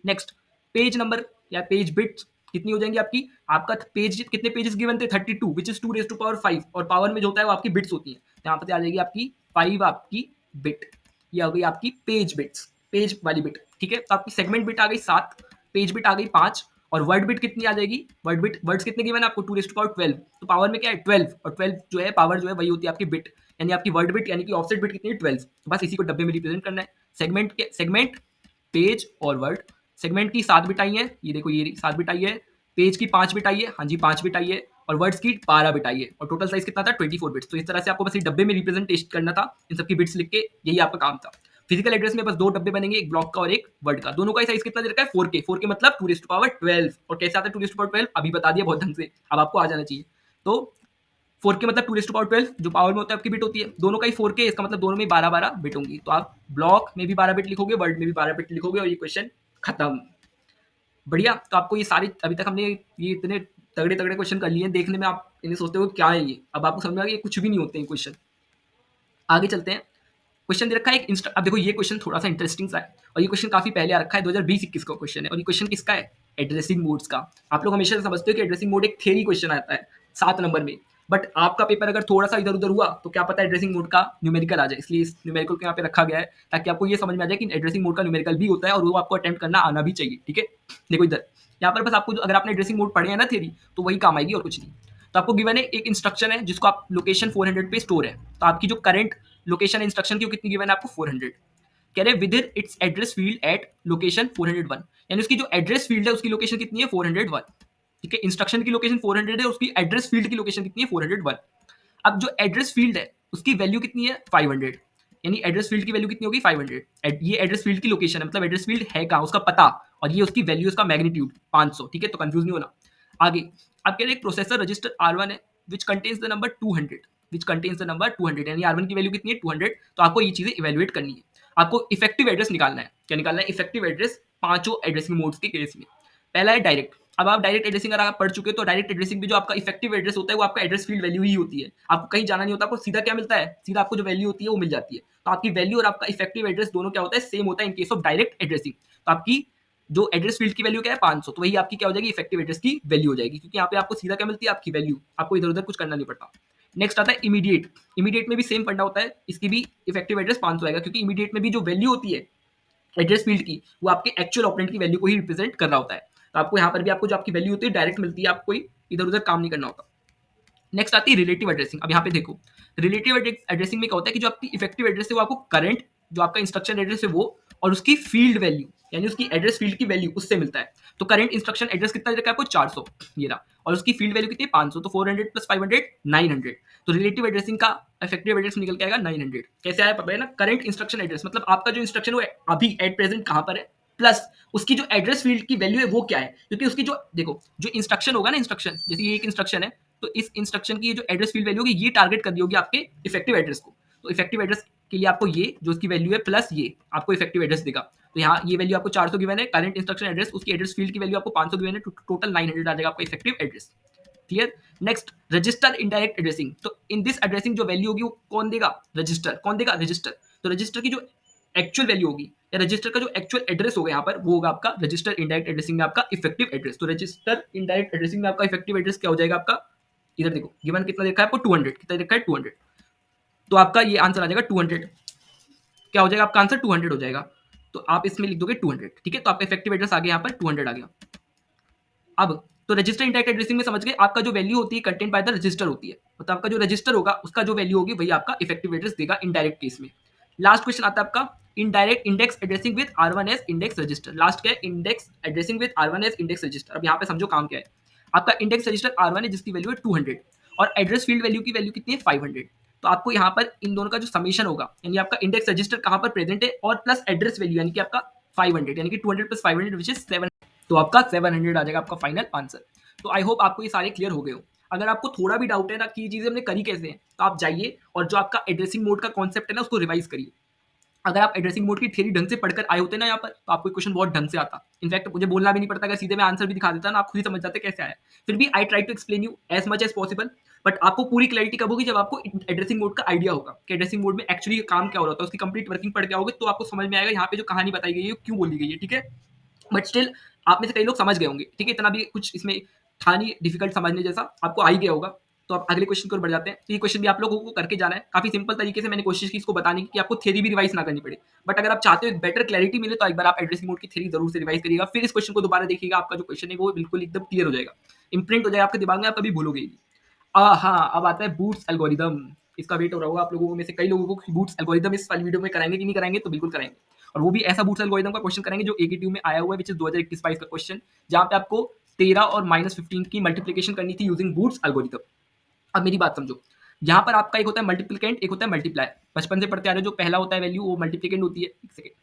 नेक्स्ट पेज नंबर या पेज बिट कितनी हो जाएंगी आपकी, आपका पेज कितने पेजेस गिवन थे 32 विच इज 2⁵5, और पावर में जो होता है वो आपकी बिट्स होती है, यहाँ पर आ जाएगी आपकी 5 आपकी बिट। ये हो गई आपकी पेज बिट्स, पेज वाली बिट। ठीक है, तो आपकी सेगमेंट बिट आ गई 7, पेज बिट आ गई 5, और वर्ड बिट कितनी आ जाएगी, वर्ड बिट वर्ड्स कितने गिवन है आपको 2⁵12, तो पावर में क्या है 12, और 12 जो है पावर जो है वही होती है आपकी बिट, यानी आपकी वर्ड बिट यानी कि ऑफसेट बिट कितनी है 12। बस इसी को डब्बे में रिप्रेजेंट करना है। सेगमेंट पेज और वर्ड, सेगमेंट की 7 बिट आई है, ये देखो ये 7 बिट आई है, पेज की 5 बिट आई है, हाँ जी 5 बिट आई है, और वर्ड्स की 12 बिट आई है, और टोटल साइज कितना था 24 बिट्स। तो इस तरह से आपको बस डब्बे में रिप्रेजेंटेशन करना था, इन सबकी बिट्स लिख के, यही आपका काम था। फिजिकल एड्रेस में बस दो डब्बे बनेंगे, एक ब्लॉक का और एक वर्ड का, दोनों का ही साइज कितना दे रखा है 4K। 4K मतलब 2⁵12, और कैसे आता है 2⁵12 अभी बता दिया बहुत ढंग से, अब आपको आ जाना चाहिए। तो 4K मतलब 2⁵12 जो पावर में होता है आपकी बिट होती है, दोनों का ही 4K, इसका मतलब दोनों में 12-12 बिट होंगी। तो आप ब्लॉक में भी 12 बिट लिखोगे, वर्ड में भी 12 बिट लिखोगे, और ये क्वेश्चन खत्म। बढ़िया। तो आपको ये सारी, अभी तक हमने ये इतने तगड़े तगड़े क्वेश्चन कर लिए हैं, देखने में आप इन्हें सोचते हो क्या है ये, अब आपको समझ में आ गया ये कुछ भी नहीं होते हैं क्वेश्चन। आगे चलते हैं। क्वेश्चन दे रखा है एक अब देखो ये क्वेश्चन थोड़ा सा इंटरेस्टिंग सा है, और ये क्वेश्चन काफी पहले आ रखा है, 2020-21 का क्वेश्चन है, और ये क्वेश्चन किसका है, एड्रेसिंग मोड्स का। आप लोग हमेशा समझते हो कि एड्रेसिंग मोड एक थ्योरी क्वेश्चन आता है 7 नंबर में, बट आपका पेपर अगर थोड़ा सा इधर उधर हुआ तो क्या पता एड्रेसिंग मोड का न्यूमेरिकल आ जाए, इसलिए इस न्यूमेरिकल को यहाँ पे रखा गया है ताकि आपको ये समझ में आ जाए कि एड्रेसिंग मोड का न्यूमेरिकल भी होता है, और वो आपको अटेम्प्ट करना आना भी चाहिए। ठीक है, देखो इधर यहाँ पर बस आपको अगर आपने एड्रेसिंग मोड पढ़े हैं ना थ्योरी, तो वही काम आएगी और कुछ नहीं। तो आपको गिवन है एक इंस्ट्रक्शन है जिसको आप लोकेशन 400 पे स्टोर है, तो आपकी जो करंट लोकेशन इंस्ट्रक्शन की कितनी गिवन है आपको 400, कह रहे with in its address field at location 401, यानी उसकी जो एड्रेस फील्ड है उसकी लोकेशन कितनी है 401। ठीक है, इंस्ट्रक्शन की लोकेशन 400 है, उसकी एड्रेस फील्ड की लोकेशन कितनी है 401। अब जो एड्रेस फील्ड है उसकी वैल्यू कितनी है 500, यानी एड्रेस फील्ड की वैल्यू कितनी होगी 500। ये एड्रेस फील्ड की लोकेशन है, मतलब एड्रेस फील्ड है कहाँ, उसका पता, और ये उसकी वैल्यू, उसका मैग्नीट्यूड 500। ठीक है, तो कंफ्यूज नहीं होना। आगे अब कह रहे एक प्रोसेसर रजिस्टर R1 है which contains the number 200, which contains the number 200, यानी R1 की वैल्यू कितनी है 200। तो आपको ये चीजें इवेल्युएट करनी है, आपको इफेक्टिव एड्रेस निकालना है। क्या निकालना है, इफेक्टिव एड्रेस पांचों एड्रेसिंग मोड्स के केस में। पहला है डायरेक्ट। अब आप डायरेक्ट एड्रेसिंग अगर आप पढ़ चुके हो तो डायरेक्ट एड्रेसिंग में जो आपका इफेक्टिव एड्रेस होता है वो आपका एड्रेस फील्ड वैल्यू ही होती है, आपको कहीं जाना नहीं होता, आपको सीधा क्या मिलता है, सीधा आपको जो वैल्यू होती है वो मिल जाती है। तो आपकी वैल्यू और आपका इफेक्टिव एड्रेस दोनों क्या होता है, सेम होता है in case of direct addressing. तो आपकी जो एड्रेस फील्ड की वैल्यू क्या है 500, तो वही आपकी क्या हो जाएगी, इफेक्टिव एड्रेस की वैल्यू हो जाएगी, क्योंकि यहाँ पे आपको सीधा क्या मिलती है, आपकी वैल्यू, आपको इधर उधर कुछ करना नहीं पड़ता। नेक्स्ट आता है इमीडिएट। इमीडिएट में भी सेम फंडा होता है, इसकी भी इफेक्टिव एड्रेस 500 आएगा, क्योंकि इमीडिएट में भी जो वैल्यू होती है एड्रेस फील्ड की वो आपके एक्चुअल ऑपरेंड की वैल्यू को ही रिप्रेजेंट कर रहा होता है। तो आपको यहाँ पर भी आपको जो आपकी वैल्यू होती है डायरेक्ट मिलती है, आपको इधर उधर काम नहीं करना होता। नेक्स्ट आती है रिलेटिव एड्रेसिंग। अब यहाँ पे देखो रिलेटिव एड्रेसिंग में क्या होता है कि जो आपकी इफेक्टिव एड्रेस है वो आपको करंट जो आपका इंस्ट्रक्शन एड्रेस है वो और उसकी फील्ड वैल्यू यानी उसकी एड्रेस फील्ड की वैल्यू उससे मिलता है। तो करंट इंस्ट्रक्शन एड्रेस कितना दे रखा है आपको 400 ये रहा, और उसकी फील्ड वैल्यू कितनी है 500, तो 400 प्लस 500 900। तो रिलेटिव एड्रेसिंग का इफेक्टिव एड्रेस निकल के आएगा 900। कैसे आया पता है ना, करंट इंस्ट्रक्शन एड्रेस मतलब आपका जो इंस्ट्रक्शन वो अभी एट प्रेजेंट कहाँ पर है, प्लस उसकी जो एड्रेस फील्ड की वैल्यू है वो क्या है, क्योंकि उसकी जो देखो जो इंस्ट्रक्शन होगा ना, इंस्ट्रक्शन जैसे ये एक इंस्ट्रक्शन है, तो इस इंस्ट्रक्शन की जो एड्रेस फील्ड वैल्यू होगी ये टारगेट कर दी होगी आपके इफेक्टिव एड्रेस को। तो इफेक्टिव एड्रेस के लिए आपको ये जो उसकी वैल्यू है प्लस ये आपको इफेक्टिव एड्रेस देगा। तो यहाँ ये वैल्यू आपको 400 गिवन है, करंट इंस्ट्रक्शन एड्रेस उसकी एड्रेस फील्ड की वैल्यू आपको 500 गिवन है, टोटल 900 आ जाएगा आपका effective address. Clear. Next register indirect addressing. तो इन दिस एड्रेसिंग जो वैल्यू होगी वो कौन देगा, रजिस्टर। कौन देगा, रजिस्टर। तो रजिस्टर की जो एक्चुअल वैल्यू होगी या रजिस्टर का जो एक्चुअल एड्रेस होगा यहाँ पर वो होगा आपका रजिस्टर इनडायरेक्ट एड्रेसिंग में आपका इफेक्टिव एड्रेस। तो रजिस्टर इनडायरेक्ट एड्रेसिंग में आपका इफेक्टिव एड्रेस क्या हो जाएगा आपका, इधर देखो गिवन कितना देखा है आपको 200, कितना देखा है 200, तो आपका ये आंसर आ जाएगा 200। क्या हो जाएगा आपका आंसर 200 हो जाएगा, तो आप इसमें लिख दोगे 200। ठीक है, तो आपका इफेक्टिव एड्रेस आ गया यहाँ पर 200 आ गया। अब तो रजिस्टर इंडायरेक्ट एड्रेसिंग में समझ गए, आपका जो वैल्यू होती है कंटेंट बाय द रजिस्टर होती है, मतलब आपका जो रजिस्टर होगा उसका जो वैल्यू होगी वही आपका इफेक्टिव एड्रेस देगा इनडायरेक्ट केस में। लास्ट क्वेश्चन आता है आपका indirect index addressing with R1S index register. Last क्या है, index addressing with R1S index register. अब यहाँ पे समझो काम क्या है, आपका इंडेक्स रजिस्टर R1 है जिसकी वैल्यू है 200 और एड्रेस फील्ड वैल्यू की वैल्यू कितनी है 500। तो आपको यहाँ पर इन दोनों का जो समीशन होगा, यानी आपका इंडेक्स रजिस्टर कहाँ पर प्रेजेंट है और प्लस एड्रेस वैल्यू यानी कि आपका 500, यानी कि 200 प्लस 500 विच इज 7, तो आपका 700 आ जाएगा आपका फाइनल आंसर। तो आई होप आपको ये सारे क्लियर हो गए हो। अगर आपको थोड़ा भी डाउट है ना कि ये चीजें हमने करी कैसे हैं, तो आप जाइए और जो आपका एड्रेसिंग मोड का कॉन्सेप्ट है ना उसको रिवाइज करिए। अगर आप एड्रेसिंग मोड की थ्योरी ढंग से पढ़कर आए होते ना यहाँ पर, तो आपको क्वेश्चन बहुत ढंग से आता। इनफैक्ट मुझे बोलना भी नहीं पड़ता, अगर सीधे मैं आंसर भी दिखा देता ना, आप खुद ही समझ जाते कैसे आया। फिर भी I try to explain you as much as possible, but आपको पूरी क्लैरिटी कब होगी, जब आपको एड्रेसिंग मोड का आइडिया होगा कि एड्रेसिंग मोड में एक्चुअली काम क्या हो रहा था, उसकी कंप्लीट वर्किंग पढ़ के आओगे तो आपको समझ में आएगा यहाँ पे जो कहानी बताई गई है क्यों बोली गई है, ठीक है। बट स्टिल आप में से कई लोग समझ गए होंगे, ठीक है, इतना भी कुछ इसमें था नहीं डिफिकल्ट समझने जैसा, आपको आ ही गया होगा। तो आप अगले क्वेश्चन की ओर बढ़ जाते हैं। तो ये क्वेश्चन भी आप लोगों को करके जाना है, काफी सिंपल तरीके से मैंने कोशिश की इसको बताने की कि आपको थ्योरी भी रिवाइज ना करनी पड़े। बट अगर आप चाहते हो एक बेटर क्लैरिटी मिले तो एक बार आप एड्रेसिंग मोड की थ्योरी जरूर से रिवाइज करिएगा, फिर इस क्वेश्चन को दोबारा देखिएगा, आपका जो क्वेश्चन है वो बिल्कुल एकदम क्लियर हो जाएगा, इंप्रिंट हो जाएगा आपके दिमाग में, आप कभी भूलोगे ही नहीं। हाँ, अब आता है बूट्स एल्गोरिदम। इसका वेट हो रहा होगा आप लोगों में से कई लोगों को, बूट्स एल्गोरिदम इस वाली वीडियो में कराएंगे कि नहीं कराएंगे, तो बिल्कुल कराएंगे। और वो भी ऐसा बूट्स एल्गोरिदम का क्वेश्चन करेंगे जो AKTU में आया हुआ है, विच इज 2021-22 का क्वेश्चन, जहाँ पे आपको 13 और -15 की मल्टीप्लीकेशन करनी थी यूजिंग बूट्स एल्गोरिदम। अब मेरी बात समझो, यहाँ पर आपका एक होता है मल्टीप्लिकेंट, एक होता है मल्टीप्लाई। बचपन से पढ़ते आ रहे हो, जो पहला होता है वैल्यू वो मल्टीप्लिकेंट होती है। एक सेकेंड,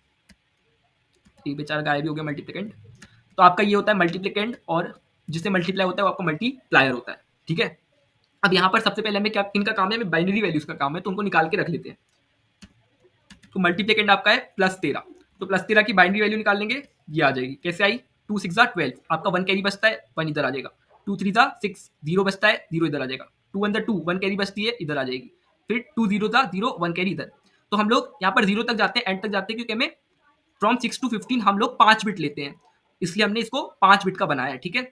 ये बेचारा गायब ही हो गया मल्टीप्लिकेंट। तो आपका ये होता है मल्टीप्लिकेंट, और जिससे मल्टीप्लाई होता है वो आपका मल्टीप्लायर होता है, ठीक है। अब यहाँ पर सबसे पहले हमें क्या इनका काम है, हमें बाइनरी वैल्यूज का काम है, तो उनको निकाल के रख लेते हैं। तो मल्टीप्लिकेंट आपका है +13, तो +13 की बाइनरी वैल्यू निकाल लेंगे, ये आ जाएगी। कैसे आई, 2 6 12, आपका 1 कैरी बचता है, 1 इधर आ जाएगा। 2 3 6, 0 बचता है, 0 इधर आ जाएगा। 2 1 2, 1 कैरी बचती है, इधर आ जाएगी। फिर 2 0 0, 1 कैरी इधर। तो हम लोग यहाँ पर 0 तक जाते हैं, एंड तक जाते हैं, क्योंकि हमें फ्रॉम 6 to 15 हम लोग 5 बिट लेते हैं, इसलिए हमने इसको 5 बिट का बनाया है, ठीक है।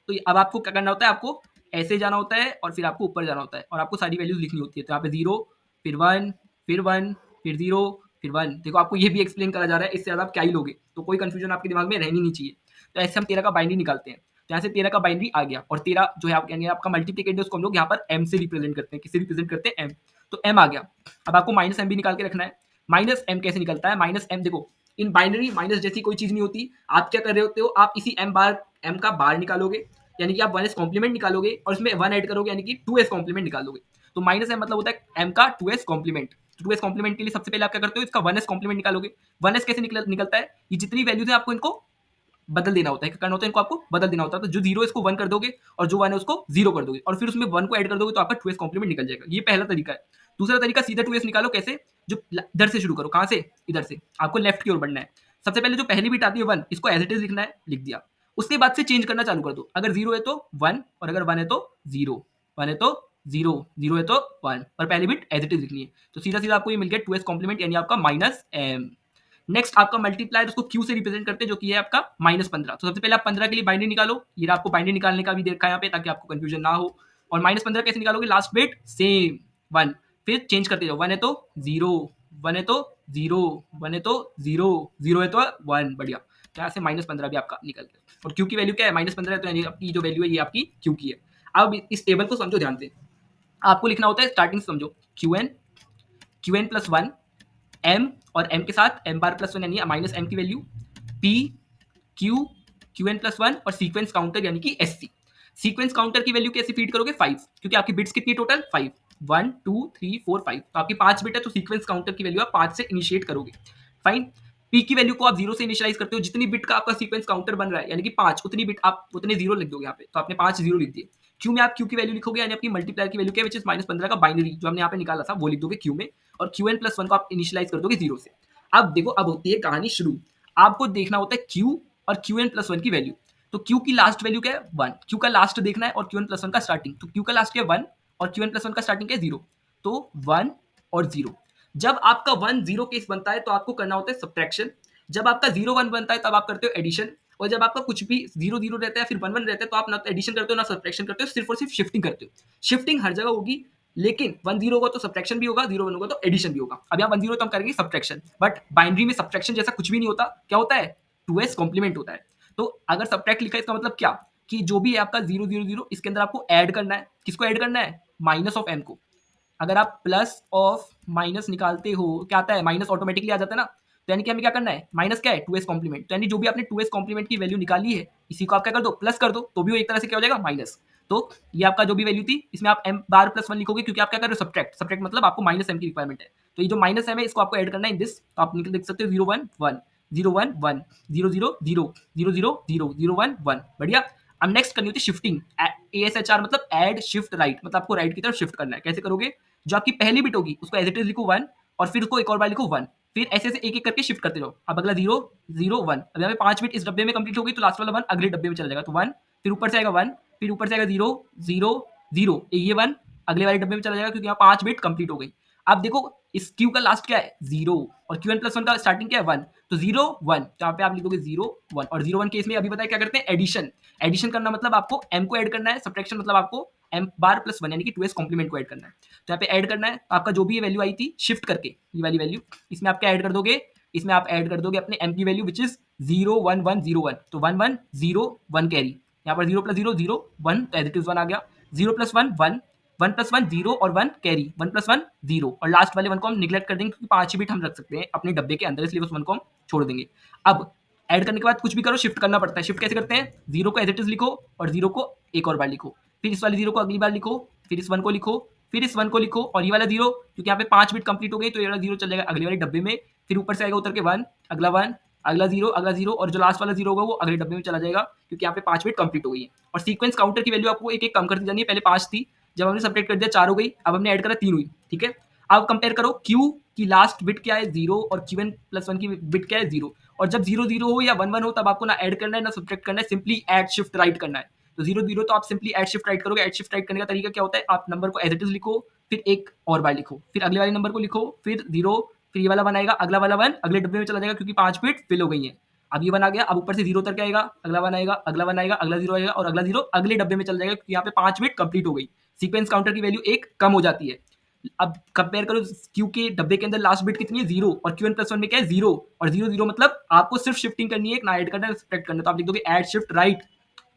तो अब आपको क्या करना होता है, आपको ऐसे जाना होता है और फिर आपको ऊपर जाना होता है, और आपको सारी वैल्यूज लिखनी होती है। तो यहाँ पे 0, फिर 1, फिर 1, फिर 0, फिर 1। देखो आपको ये भी एक्सप्लेन करा जा रहा है, इससे ज़्यादा आप क्या ही लोगे, तो कोई कंफ्यूजन आपके दिमाग में रहनी नहीं चाहिए। तो ऐसे हम 13 का बाइनरी निकालते हैं। तो यहाँ से 13 का बाइनरी आ गया, और 13 जो है आप कहेंगे आपका मल्टीप्लिकेट है, उसको हम लोग यहाँ पर m से रिप्रेजेंट करते हैं। किससे रिप्रेजेंट करते हैं, m। तो m आ गया। अब आपको -m भी निकाल के रखना है। -m कैसे निकलता है, -m देखो, इन बाइनरी माइनस जैसी कोई चीज नहीं होती। आप क्या कर रहे होते हो, आप इसी m का बार निकालोगे, यानी कि आप 1s कॉम्प्लीमेंट निकालोगे और उसमें 1 ऐड करोगे, यानी कि 2s कॉम्प्लीमेंट निकालोगे। तो -m मतलब होता है m का 2s कॉम्प्लीमेंट। 2s कॉम्प्लीमेंट के लिए सबसे पहले आप क्या करते हो, इसका 1s कॉम्प्लीमेंट निकालोगे। 1s कैसे निकलता है, ये जितनी वैल्यूज है आपको इनको बदल देना होता है, क्या करना होता है, इनको आपको बदल देना होता है। तो जो 0 है इसको 1 कर दोगे, और जो 1 है उसको 0 कर दोगे, और फिर उसमें 1 को ऐड कर दोगे, तो आपका 2s कॉम्प्लीमेंट निकल जाएगा। ये पहला तरीका है। दूसरा तरीका, सीधा 2s निकालो। कैसे, जो इधर से शुरू करो, कहाँ से, इधर से आपको लेफ्ट की ओर बढ़ना है। सबसे पहले जो पहली बिट आती है 1, इसको एज इट इज लिखना है, लिख दिया। उसके बाद से चेंज करना चालू कर दो। अगर 0 है तो 1, और अगर 1 है तो 0, 1 है तो 0, 0 है तो 1, और पहली बिट एज इट इज लिखनी है। तो सीधा सीधा आपको ये मिल गया 2s कॉम्प्लीमेंट, यानी आपका -m। नेक्स्ट आपका मल्टीप्लायर, उसको क्यू से रिप्रेजेंट करते हैं, जो कि है आपका -15। तो सबसे पहले आप 15 के लिए बाइनरी निकालो। ये आपको बाइनरी निकालने का भी देखा यहाँ पे, ताकि आपको कंफ्यूजन ना हो। और -15 कैसे निकालोगे, लास्ट बिट सेम 1, फिर चेंज करते जाओ। 1 है तो 0, 1 है तो 0, 1 है तो 0, 0 है तो 1, बढ़िया। तो यहाँ से -15 भी आपका निकल गया। और क्यू की वैल्यू क्या है, -15 है, तो यानी आपकी जो वैल्यू है ये आपकी क्यू की है। अब इस टेबल को समझो ध्यान से, आपको लिखना होता है, स्टार्टिंग से समझो, क्यू एन प्लस 1, m, और m के साथ m बार प्लस 1 यानी -m की वैल्यू, p, q, qn+1, और सीक्वेंस काउंटर यानी कि sc। सीक्वेंस काउंटर की वैल्यू कैसे फीड करोगे, 5, क्योंकि आपकी बिट्स कितनी टोटल, 5, 1 2 3 4 5, तो आपकी 5 बिट है, तो सीक्वेंस काउंटर की वैल्यू आप 5 से इनिशिएट करोगे। फाइन। p की वैल्यू को आप 0 से इनिशियलाइज करते हो, जितनी बिट का आपका सीक्वेंस काउंटर बन रहा है, यानी कि 5, उतनी बिट आप उतने 0 लिख दोगे यहाँ पे। तो आपने 5 0 लिख दिए। क्यू में आप क्यू की वैल्यू लिखोगे, यानी आपकी मल्टीप्लायर की वैल्यू क्या है, विच इज -15 का बाइनरी जो हमने यहाँ पे निकाला था, वो लिख दोगे क्यू में, और qn+1 को आप इनिशियलाइज कर दोगे 0 से। अब देखो, अब होती है कहानी शुरू। आपको देखना होता है q और qn+1 की वैल्यू। तो q की लास्ट वैल्यू क्या है, 1, q का लास्ट देखना है, और qn+1 का स्टार्टिंग। तो q का लास्ट क्या है, 1, और qn+1 का स्टार्टिंग क्या है, 0। तो 1 और 0। जब आपका 1 0 केस बनता है तो आपको करना होता है सब्ट्रैक्शन। जब आपका 0 1 बनता है तब आप करते हो एडिशन। और जब आपका कुछ भी 0 0 रहता है, फिर 1 1 रहता है, तो आप ना एडिशन करते हो ना सब्ट्रैक्शन करते हो, सिर्फ और सिर्फ शिफ्टिंग करते हो। शिफ्टिंग हर जगह होगी, लेकिन 1 0 होगा तो सब्ट्रैक्शन भी होगा, 0 1 होगा तो एडिशन भी होगा। अब यहाँ 1 0 तो हम करेंगे सब्ट्रैक्शन, बट बाइनरी में सब्ट्रैक्शन जैसा कुछ भी नहीं होता। क्या होता है, 2s कॉम्प्लीमेंट होता है। तो अगर सब्ट्रैक्ट लिखा है, इसका मतलब क्या, कि जो भी है आपका 0 0 0, इसके अंदर आपको ऐड करना है। किसको ऐड करना है, -m को। अगर आप प्लस ऑफ माइनस निकालते हो क्या आता है, माइनस ऑटोमेटिकली आ जाता है ना। तो यानी कि हमें क्या करना है, माइनस क्या है, 2s कॉम्प्लीमेंट। तो यानी जो भी आपने 2s कॉम्प्लीमेंट की वैल्यू निकाली है इसी को आप क्या कर दो, प्लस कर दो, तो भी वो एक तरह से क्या हो जाएगा, माइनस। तो ये आपका जो भी वैल्यू थी इसमें आप m बार प्लस 1 लिखोगे क्योंकि आप क्या कर रहे हो, सब्ट्रैक्ट। सब्ट्रैक्ट मतलब आपको माइनस m की रिक्वायरमेंट है। तो ये जो माइनस m है इसको आपको ऐड करना है इन दिस। तो आप निकल देख सकते हो 0 1 1 0 1 1 0 0 0 0 0 0 0 1 1। बढ़िया। अब नेक्स्ट करनी होती है शिफ्टिंग। ASHR मतलब ऐड शिफ्ट राइट, मतलब आपको राइट की तरफ शिफ्ट करना है। कैसे करोगे, जो आपकी पहली बिट होगी उसको एज इट इज लिखो 1, और फिर उसको एक और बार लिखो 1, फिर ऐसे ऐसे एक एक करके शिफ्ट करते जाओ। अब अगला 0 0 1, अब यहाँ पे 5 बिट इस डब्बे में कंप्लीट होगी तो लास्ट वाला 1 अगले डब्बे में चला जाएगा, तो 1, फिर ऊपर से आएगा 1, फिर ऊपर से आएगा 0 0 0, ये 1 अगले वाले डब्बे में चला जाएगा क्योंकि यहाँ 5 बिट कंप्लीट हो गई। अब देखो इस क्यू का लास्ट क्या है, 0, और क्यू एन प्लस 1 का स्टार्टिंग क्या है, 1, तो 0 1, तो यहाँ पे आप लिखोगे 0 1, और 0 1 केस में अभी बताया क्या करते हैं, एडिशन। एडिशन करना मतलब आपको m को ऐड करना है, सब्ट्रैक्शन मतलब आपको m बार प्लस 1 यानी कि 2s कॉम्प्लीमेंट को ऐड करना है। तो यहाँ पे ऐड करना है, तो आपका जो भी ये वैल्यू आई थी शिफ्ट करके, ये वाली वैल्यू इसमें आप क्या ऐड कर दोगे, इसमें आप ऐड कर दोगे अपने m की वैल्यू विच इज 0 1 1 0 1, तो 1 1 0 1 कैरी, यहाँ पर 0 प्लस 0 0 1, तो एज इट इज 1 आ गया। 0 प्लस 1 1, 1 प्लस 1 0 और 1 कैरी, 1 प्लस 1 0, और लास्ट वाले 1 को हम निगलेक्ट कर देंगे क्योंकि 5 बिट हम रख सकते हैं अपने डब्बे के अंदर, इसलिए उस 1 को हम छोड़ देंगे। अब ऐड करने के बाद कुछ भी करो शिफ्ट करना पड़ता है। शिफ्ट कैसे करते हैं, 0 को एज इट इज लिखो और 0 को एक और बार लिखो, फिर इस वाले 0 को अगली बार लिखो, फिर इस 1 को लिखो, फिर इस 1 को लिखो, और ये वाला 0 क्योंकि यहाँ पे 5 बिट कंप्लीट हो गई तो ये वाला 0 चल जाएगा अगले वाले डब्बे में, फिर ऊपर से आएगा उतर के 1, अगला 1, अगला 0, अगला 0, और जो लास्ट वाला 0 होगा वो अगले डब्बे में चला जाएगा क्योंकि यहाँ पे 5 बिट कंप्लीट हो गई है। और सीक्वेंस काउंटर की वैल्यू आपको एक एक कम करती जानी है, पहले 5 थी, जब हमने सब्ट्रैक्ट कर दिया 4 हो गई, अब हमने ऐड करा 3 हुई, ठीक है। अब कंपेयर करो क्यू की लास्ट बिट क्या है 0 और क्यू एन प्लस 1 की बिट क्या है 0, और जब 0 0 हो या 1 1 हो तब आपको ना ऐड करना है ना सब्ट्रैक्ट करना है, सिंपली ऐड शिफ्ट राइट करना है। तो 0 0 तो आप सिंपली ऐड शिफ्ट राइट करोगे। ऐड शिफ्ट राइट करने का तरीका क्या होता है, आप नंबर को एज इट इज लिखो, फिर एक और बार लिखो, फिर अगले वाले नंबर को लिखो, फिर 0, फिर ये वाला 1 आएगा, अगला वाला 1 अगले डब्बे में चला जाएगा क्योंकि 5 बिट फिल हो गई है। अब ये 1 आ गया, अब ऊपर से 0 उतर के आएगा, अगला 1 आएगा, अगला 1 आएगा, अगला 0 आएगा, और अगला 0 अगले डब्बे में चला जाएगा क्योंकि यहाँ पे 5 बिट कंप्लीट हो गई। सीक्वेंस काउंटर की वैल्यू एक कम हो जाती है। अब कंपेयर करो क्यू के डब्बे के अंदर लास्ट बिट कितनी है 0, और क्यू एन प्लस 1 में क्या है 0, और 0 0 मतलब आपको सिर्फ शिफ्टिंग करनी है, ना ऐड करना है सब्ट्रैक्ट करना है, तो आप लिख दोगे ऐड शिफ्ट राइट।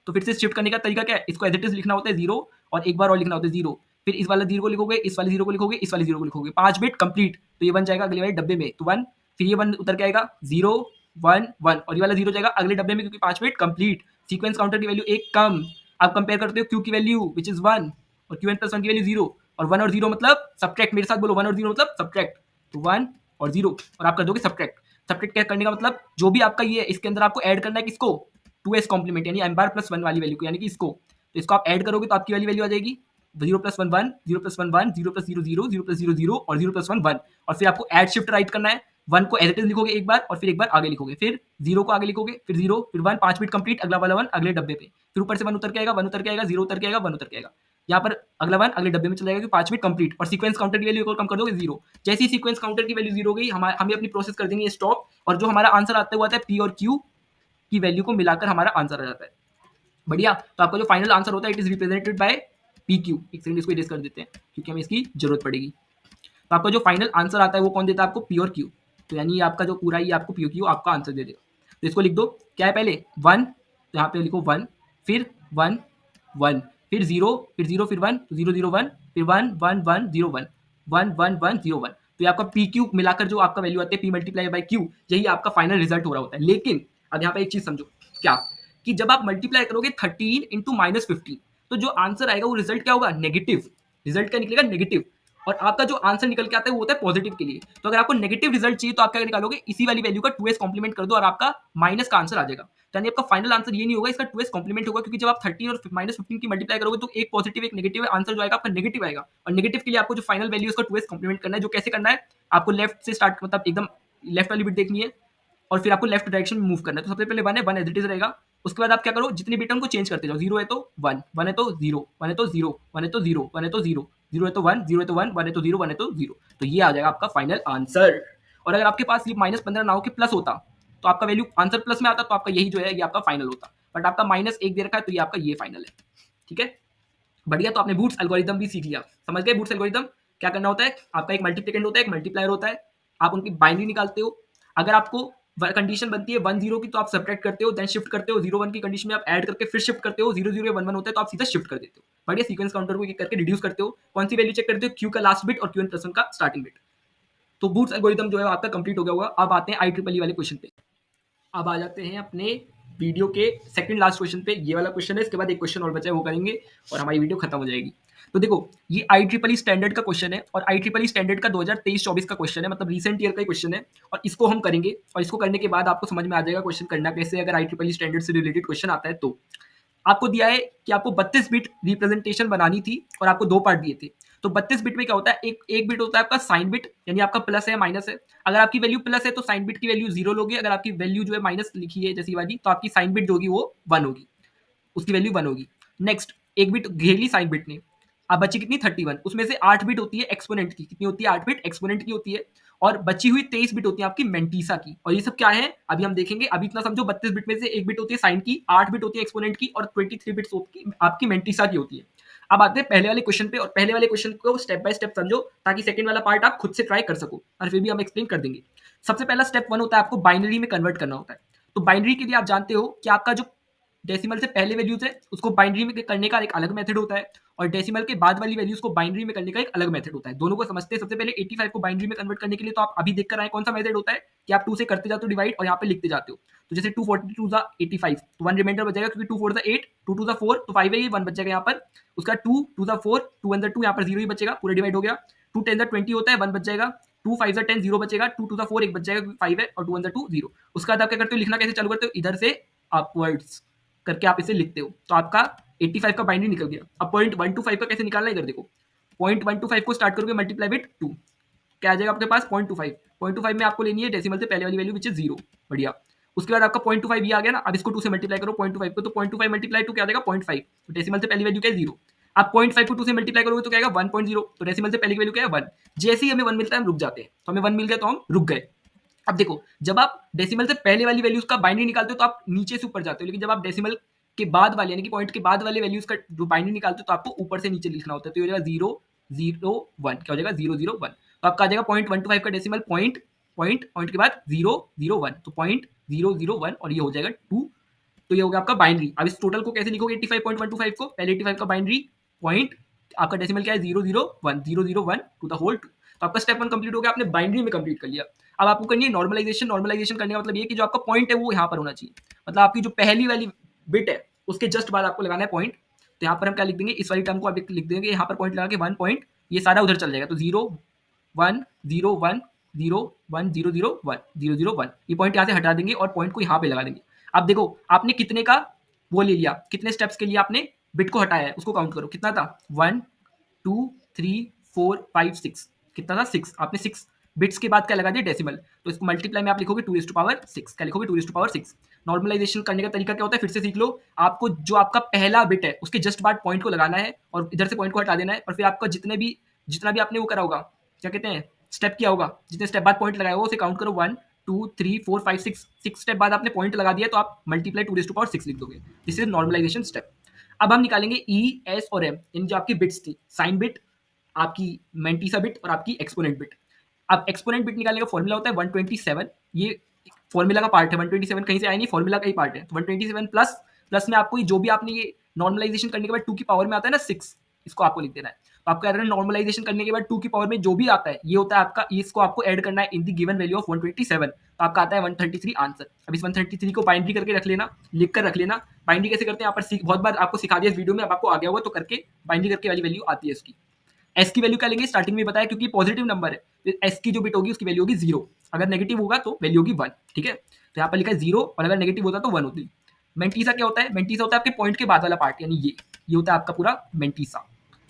तो फिर से शिफ्ट करने का तरीका क्या है, इसको एज इट इज लिखना होता है 0, और एक बार और लिखना होता है 0, फिर इस वाले 0 को लिखोगे, इस वाले 0 को लिखोगे, इस वाले 0 को लिखोगे, 5 बिट कंप्लीट, तो ये बन जाएगा अगले वाले डब्बे में, तो 1, फिर ये 1 उतर के आएगा 0 1 1, और ये वाला 0 जाएगा अगले डब्बे में क्योंकि 5 बिट कंप्लीट। सीक्वेंस काउंटर की वैल्यू एक कम। आप कंपेयर करते हो क्यू की वैल्यू विच इज 1 और क्यू एन प्लस 1 की वैल्यू 0, और 1 और 0 मतलब सब्ट्रैक्ट, मेरे साथ बोलो 1 और 0 मतलब सब्ट्रैक्ट, तो 1 और 0, और आप कर दोगे सब्ट्रैक्ट। सब्ट्रैक्ट क्या करने का मतलब जो भी आपका ये है इसके अंदर आपको ऐड करना है किसको, 2s कॉम्प्लीमेंट यानी m बार प्लस 1 वाली वैल्यू को, यानी कि इसको, तो इसको आप ऐड करोगे तो आपकी वाली वैल्यू आ जाएगी 0 प्लस 1 1, 0 प्लस 1 1, 0 प्लस 0 0, 0 प्लस 0 0, और 0 प्लस 1 1, और फिर आपको ऐड शिफ्ट राइट करना है। 1 को एज इट इज लिखोगे एक बार, और फिर एक बार आगे लिखोगे, फिर 0 को आगे लिखोगे, फिर 0, फिर 1, 5 बिट कंप्लीट, अगला वाला 1 अगले डब्बे पे, फिर ऊपर से 1 उतर के आएगा, 1 उतर के आएगा, 0 उतर के आएगा, 1 उतर के आएगा, यहाँ पर अगला 1 अगले डब्बे में चला जाएगा, 5 मिनट कंप्लीट, और सीक्वेंस काउंटर की वैल्यू को कम कर दोगे 0। जैसे ही सीक्वेंस काउंटर की वैल्यू 0 हो गई, हमें अपनी प्रोसेस कर देनी है स्टॉप, और जो हमारा आंसर आता हुआ था पी और क्यू की वैल्यू को मिलाकर हमारा आंसर आ जाता है। बढ़िया। तो आपका जो फाइनल आंसर होता है it is represented by P Q. एक सेकंड इसको इरेज कर देते हैं क्योंकि हमें इसकी जरूरत पड़ेगी। तो आपका जो फाइनल आंसर आता है वो कौन देता है आपको, पी और क्यू। तो यानी आपका जो पूरा ही आपको पी और क्यू आपका आंसर दे देगा। तो इसको लिख दो, क्या है पहले 1, तो यहाँ पे लिखो 1, फिर 1 1, फिर 0, फिर 0, फिर 1, तो 0 0 1, फिर 1 1 1 0 1, 1 1 1 0 1। तो ये आपका पी क्यू मिलाकर जो आपका वैल्यू आती है पी मल्टीप्लाई बाई क्यू, यही आपका फाइनल रिजल्ट हो रहा होता है। लेकिन अब यहाँ पे एक चीज समझो, क्या कि जब आप मल्टीप्लाई करोगे 13 इंटू -15, तो जो आंसर आएगा वो रिजल्ट क्या होगा, नेगेटिव। रिजल्ट क्या निकलेगा, नेगेटिव। और आपका जो आंसर निकल के आता है वो होता है पॉजिटिव के लिए। तो अगर आपको नेगेटिव रिजल्ट चाहिए तो आप क्या निकालोगे, इसी वाली वैल्यू का 2s कॉम्प्लीमेंट कर दो और आपका माइनस का आंसर आ जाएगा। यानी आपका फाइनल आंसर ये नहीं होगा, इसका 2s कॉम्प्लीमेंट होगा, क्योंकि जब आप 13 और -15 की मल्टीप्लाई करोगे तो एक पॉजिटिव एक नेगेटिव आंसर जो आएगा आपका नेगेटिव आएगा। और नेगेटिव के लिए आपको जो फाइनल वैल्यू उसका 2s कॉम्प्लीमेंट करना है। जो कैसे करना है, आपको लेफ्ट से स्टार्ट, मतलब एकदम लेफ्ट वाली बिट देखनी है और फिर आपको लेफ्ट डायरेक्शन में मूव करना है। तो सबसे पहले 1 है, 1 एज इट इज रहेगा। उसके बाद आप क्या करो, जितने बिट है उनको चेंज करते जाओ। 0 है तो 1, 1 है तो 0, 1 है तो 0, 1 है तो 0, 1 है तो 0, 0 है तो 1, 0 है तो 1, 1 है तो 0, 1 है तो 0। तो ये आ जाएगा आपका फाइनल आंसर। और अगर आपके पास ये -15 ना हो के प्लस होता तो आपका वैल्यू आंसर प्लस में आता, तो आपका यही जो है ये आपका फाइनल होता। बट आपका -1 दे रखा है तो ये आपका ये फाइनल है। ठीक है, बढ़िया। तो आपने बूट्स एल्गोरिदम भी सीख लिया, समझ गए। बूट्स एल्गोरिदम क्या करना होता है, आपका एक मल्टीप्लिकेंड होता है, एक मल्टीप्लायर होता है। आप उनकी बाइनरी निकालते हो। अगर आपको कंडीशन बनती है 1 0 की तो आप सब्ट्रैक्ट करते हो, देन शिफ्ट करते हो। 0 1 की कंडीशन में आप ऐड करके फिर शिफ्ट करते हो। 0 0 1 1 होता है तो आप सीधा शिफ्ट कर देते हो। बढ़िया सीक्वेंस काउंटर को एक करके रिड्यूस करते हो, कौन सी वैल्यू चेक करते हो, क्यू का लास्ट बिट और क्यू एन प्लस वन का स्टार्टिंग बिट। तो बूट्स एल्गोरिथम जो है आपका कंप्लीट हो गया होगा। अब आते हैं IEEE वाले क्वेश्चन पे। अब आ जाते हैं अपने वीडियो के सेकंड लास्ट क्वेश्चन पे। ये वाला क्वेश्चन है, इसके बाद एक क्वेश्चन और बचा है वो करेंगे और हमारी वीडियो खत्म हो जाएगी। तो देखो ये IEEE स्टैंडर्ड का क्वेश्चन है और IEEE स्टैंडर्ड का 2023-24 का क्वेश्चन है, मतलब रिसेंट ईयर का ही क्वेश्चन है और इसको हम करेंगे और इसको करने के बाद आपको समझ में आ जाएगा क्वेश्चन करना कैसे अगर IEEE स्टैंडर्ड से रिलेटेड क्वेश्चन आता है तो। आपको दिया है कि आपको 32 बिट रिप्रेजेंटेशन बनानी थी और आपको 2 पार्ट दिए थे। तो 32 बिट में क्या होता है, एक बिट होता है आपका साइन बिट, यानी आपका प्लस है माइनस है। अगर आपकी वैल्यू प्लस है तो साइन बिट की वैल्यू 0 लोगे, अगर आपकी वैल्यू जो है माइनस लिखी है जैसी वाली तो आपकी साइन बिट जो होगी वो 1 होगी, उसकी वैल्यू 1 होगी। नेक्स्ट एक बिट घेर ली साइन बिट ने, अब बची कितनी 31, उसमें से 8 बिट होती है एक्सपोनेंट की, कितनी होती है 8 बिट एक्सपोनेंट की होती है और बची हुई 23 बिट होती है आपकी मेंटीसा की। और ये सब क्या है अभी हम देखेंगे। अभी इतना समझो 32 बिट में से एक बिट होती है साइन की, 8 बिट होती है एक्सपोनेंट की और 23 बिट्स आपकी मेंटीसा की होती है। अब आते हैं पहले वाले क्वेश्चन पे और पहले वाले क्वेश्चन को स्टेप बाय स्टेप समझो ताकि सेकंड वाला पार्ट आप खुद से ट्राई कर सको और फिर भी हम एक्सप्लेन कर देंगे। सबसे पहला स्टेप 1 होता है आपको बाइनरी में कन्वर्ट करना होता है। तो बाइनरी के लिए आप जानते हो कि आपका जो डेसिमल से पहले वैल्यूज है उसको बाइनरी में करने का एक अलग मेथड होता है और डेसिमल के बाद वाली वैल्यूज को बाइनरी में करने का एक अलग मेथड होता है। दोनों को समझते हैं। सबसे पहले 85 को बाइनरी में कन्वर्ट करने के लिए तो आप अभी देख कर आए कौन सा मेथड होता है कि आप 2 से करते जाते हो डिवाइड और यहाँ पे लिखते जाते हो। तो जैसे 242 जा 85 तो 1 रिमाइंडर बचेगा क्योंकि 2 4 जा 8, 2 2 जा 4 तो 5 है, ये 1 बचेगा यहाँ पर। उसका 2 2 जा 4, 2 1 जा 2, यहाँ पर 0 ही बचेगा, पूरा डिवाइड हो गया। 2 10 जा 20 होता है, 1 बच जाएगा। 2 5 जा 10 0 बचेगा, 2 2 जा 4 1 बच जाएगा क्योंकि 5 है और 2 1 जा 2 0। उसके बाद आप क्या करते हो, लिखना कैसे चालू करते हो, इधर से अपवर्ड्स करके आप इसे लिखते हो तो आपका 85 का बाइनरी निकल गया। अब 0.125 का कैसे निकालना है, इधर देखो 0.125 को स्टार्ट करोगे मल्टीप्लाई विद 2, क्या आ जाएगा आपके पास 0.25। 0.25 में आपको लेनी है डेसिमल से पहले वाली वैल्यू विच इज 0, बढ़िया। उसके बाद आपका 0.25 ये आ गया ना, अब इसको 2 से मल्टीप्लाई करो 0.25 को, तो 0.25 मल्टीप्लाई 2 क्या आ जाएगा 0.5, तो डेसिमल से पहली वैल्यू क्या है 0। आप 0.5 को 2 से मल्टीप्लाई करोगे तो क्या आएगा 1.0, तो डेसिमल से पहले की वैल्यू क्या है 1। जैसे ही हमें 1 मिलता है हम रुक जाते हैं, तो हमें 1 मिल गया तो हम रुक गए। अब देखो जब आप डेसिमल से पहले वाली वैल्यूज का बाइनरी निकालते हो तो आप नीचे से ऊपर जाते हो, लेकिन जब आप डेसिमल के बाद वाले यानी कि पॉइंट के बाद वाले वैल्यूज का जो बाइनरी निकालते हो तो आपको ऊपर से नीचे लिखना होता है। तो ये हो जाएगा 0 0 1, क्या हो जाएगा 0 0 1। तो आपका आ जाएगा 0.125 का डेसिमल पॉइंट पॉइंट पॉइंट के बाद 0 0 1, तो 0.001 और ये हो जाएगा 2। तो ये हो गया आपका बाइनरी। अब इस टोटल को कैसे लिखोगे 85.125 को, पहले 85 का बाइनरी पॉइंट आपका डेसिमल क्या है 0 0 1 टू द होल 2। तो आपका स्टेप 1 कंप्लीट हो गया, आपने बाइनरी में कंप्लीट कर लिया। अब आपको करनी है नॉर्मलाइजेशन। नॉर्मलाइजेशन करने का मतलब ये कि जो आपका पॉइंट है वो यहाँ पर होना चाहिए, मतलब आपकी जो पहली वाली बिट है उसके जस्ट बाद आपको लगाना है पॉइंट। तो यहाँ पर हम क्या लिख देंगे, इस वाली टर्म को आप लिख देंगे यहाँ पर पॉइंट लगा के 1 पॉइंट, ये सारा उधर चल जाएगा। तो 0 1 0 1 0 1 0 0 1 0 0 1, ये पॉइंट यहाँ से हटा देंगे और पॉइंट को यहाँ पे लगा देंगे। अब देखो आपने कितने का वो ले लिया, कितने स्टेप्स के लिए आपने बिट को हटाया है उसको काउंट करो, कितना था 1 2 3 4 5 6, कितना था 6। आपने 6 बिट्स के बाद क्या लगा दिया डेसिमल, तो इसको मल्टीप्लाई में आप लिखोगे 2 टू पावर 6, क्या लिखोगे 2 टू पावर 6। नॉर्मलाइजेशन करने का तरीका क्या होता है फिर से सीख लो। आपको जो आपका पहला बिट है उसके जस्ट बाद पॉइंट को लगाना है और इधर से पॉइंट को हटा देना है और फिर आपका जितना भी आपने वो करा होगा, क्या कहते हैं स्टेप किया होगा, जितने स्टेप बाद पॉइंट लगाया होगा उसे काउंट करो 1 2 3 4 5 6, 6 स्टेप बाद आपने पॉइंट लगा दिया तो आप मल्टीप्लाई 2 टू पावर 6 लिख दोगे। This is normalisation step. अब हम निकालेंगे ई एस और एम, इन जो आपकी बिट्स थी, साइन बिट, आपकी मेंटीसा बिट और आपकी एक्सपोनेंट बिट। अब एक्सपोनेंट बिट निकालने का फॉर्मूला होता है 127, ये फॉर्मूला का पार्ट है, 127 कहीं से आया नहीं, फॉर्मूला का ही पार्ट है। तो 127 प्लस प्लस में आपको जो भी आपने ये नॉर्मलाइजेशन करने के बाद 2 की पावर में आता है ना 6, इसको आपको लिख देना है। तो आपको अगर नॉर्मलाइजेशन करने के बाद 2 की पावर में जो भी आता है ये होता है आपका, इसको आपको ऐड करना है in the given value of 127, तो आपका आता है 133 आंसर। अब इस 133 को बाइनरी करके रख लेना, लिख कर रख लेना। बाइनरी कैसे करते हैं यहाँ पर बहुत बार आपको सिखा दिया इस वीडियो में, अब आपको आ गया होगा तो करके बाइनरी करके वाली वैल्यू आती है इसकी। एस की वैल्यू क्या लेंगे, स्टार्टिंग में बताया क्योंकि पॉजिटिव नंबर है तो एस की जो बिट होगी उसकी वैल्यू होगी 0, अगर नेगेटिव होगा तो वैल्यू होगी 1, ठीक है। तो यहाँ पर लिखा है 0 और अगर नेगेटिव होता तो 1 होती। मेंटीसा क्या होता है, मेंटीसा होता है आपके पॉइंट के बाद वाला पार्ट, यानी ये होता है आपका पूरा मेंटीसा।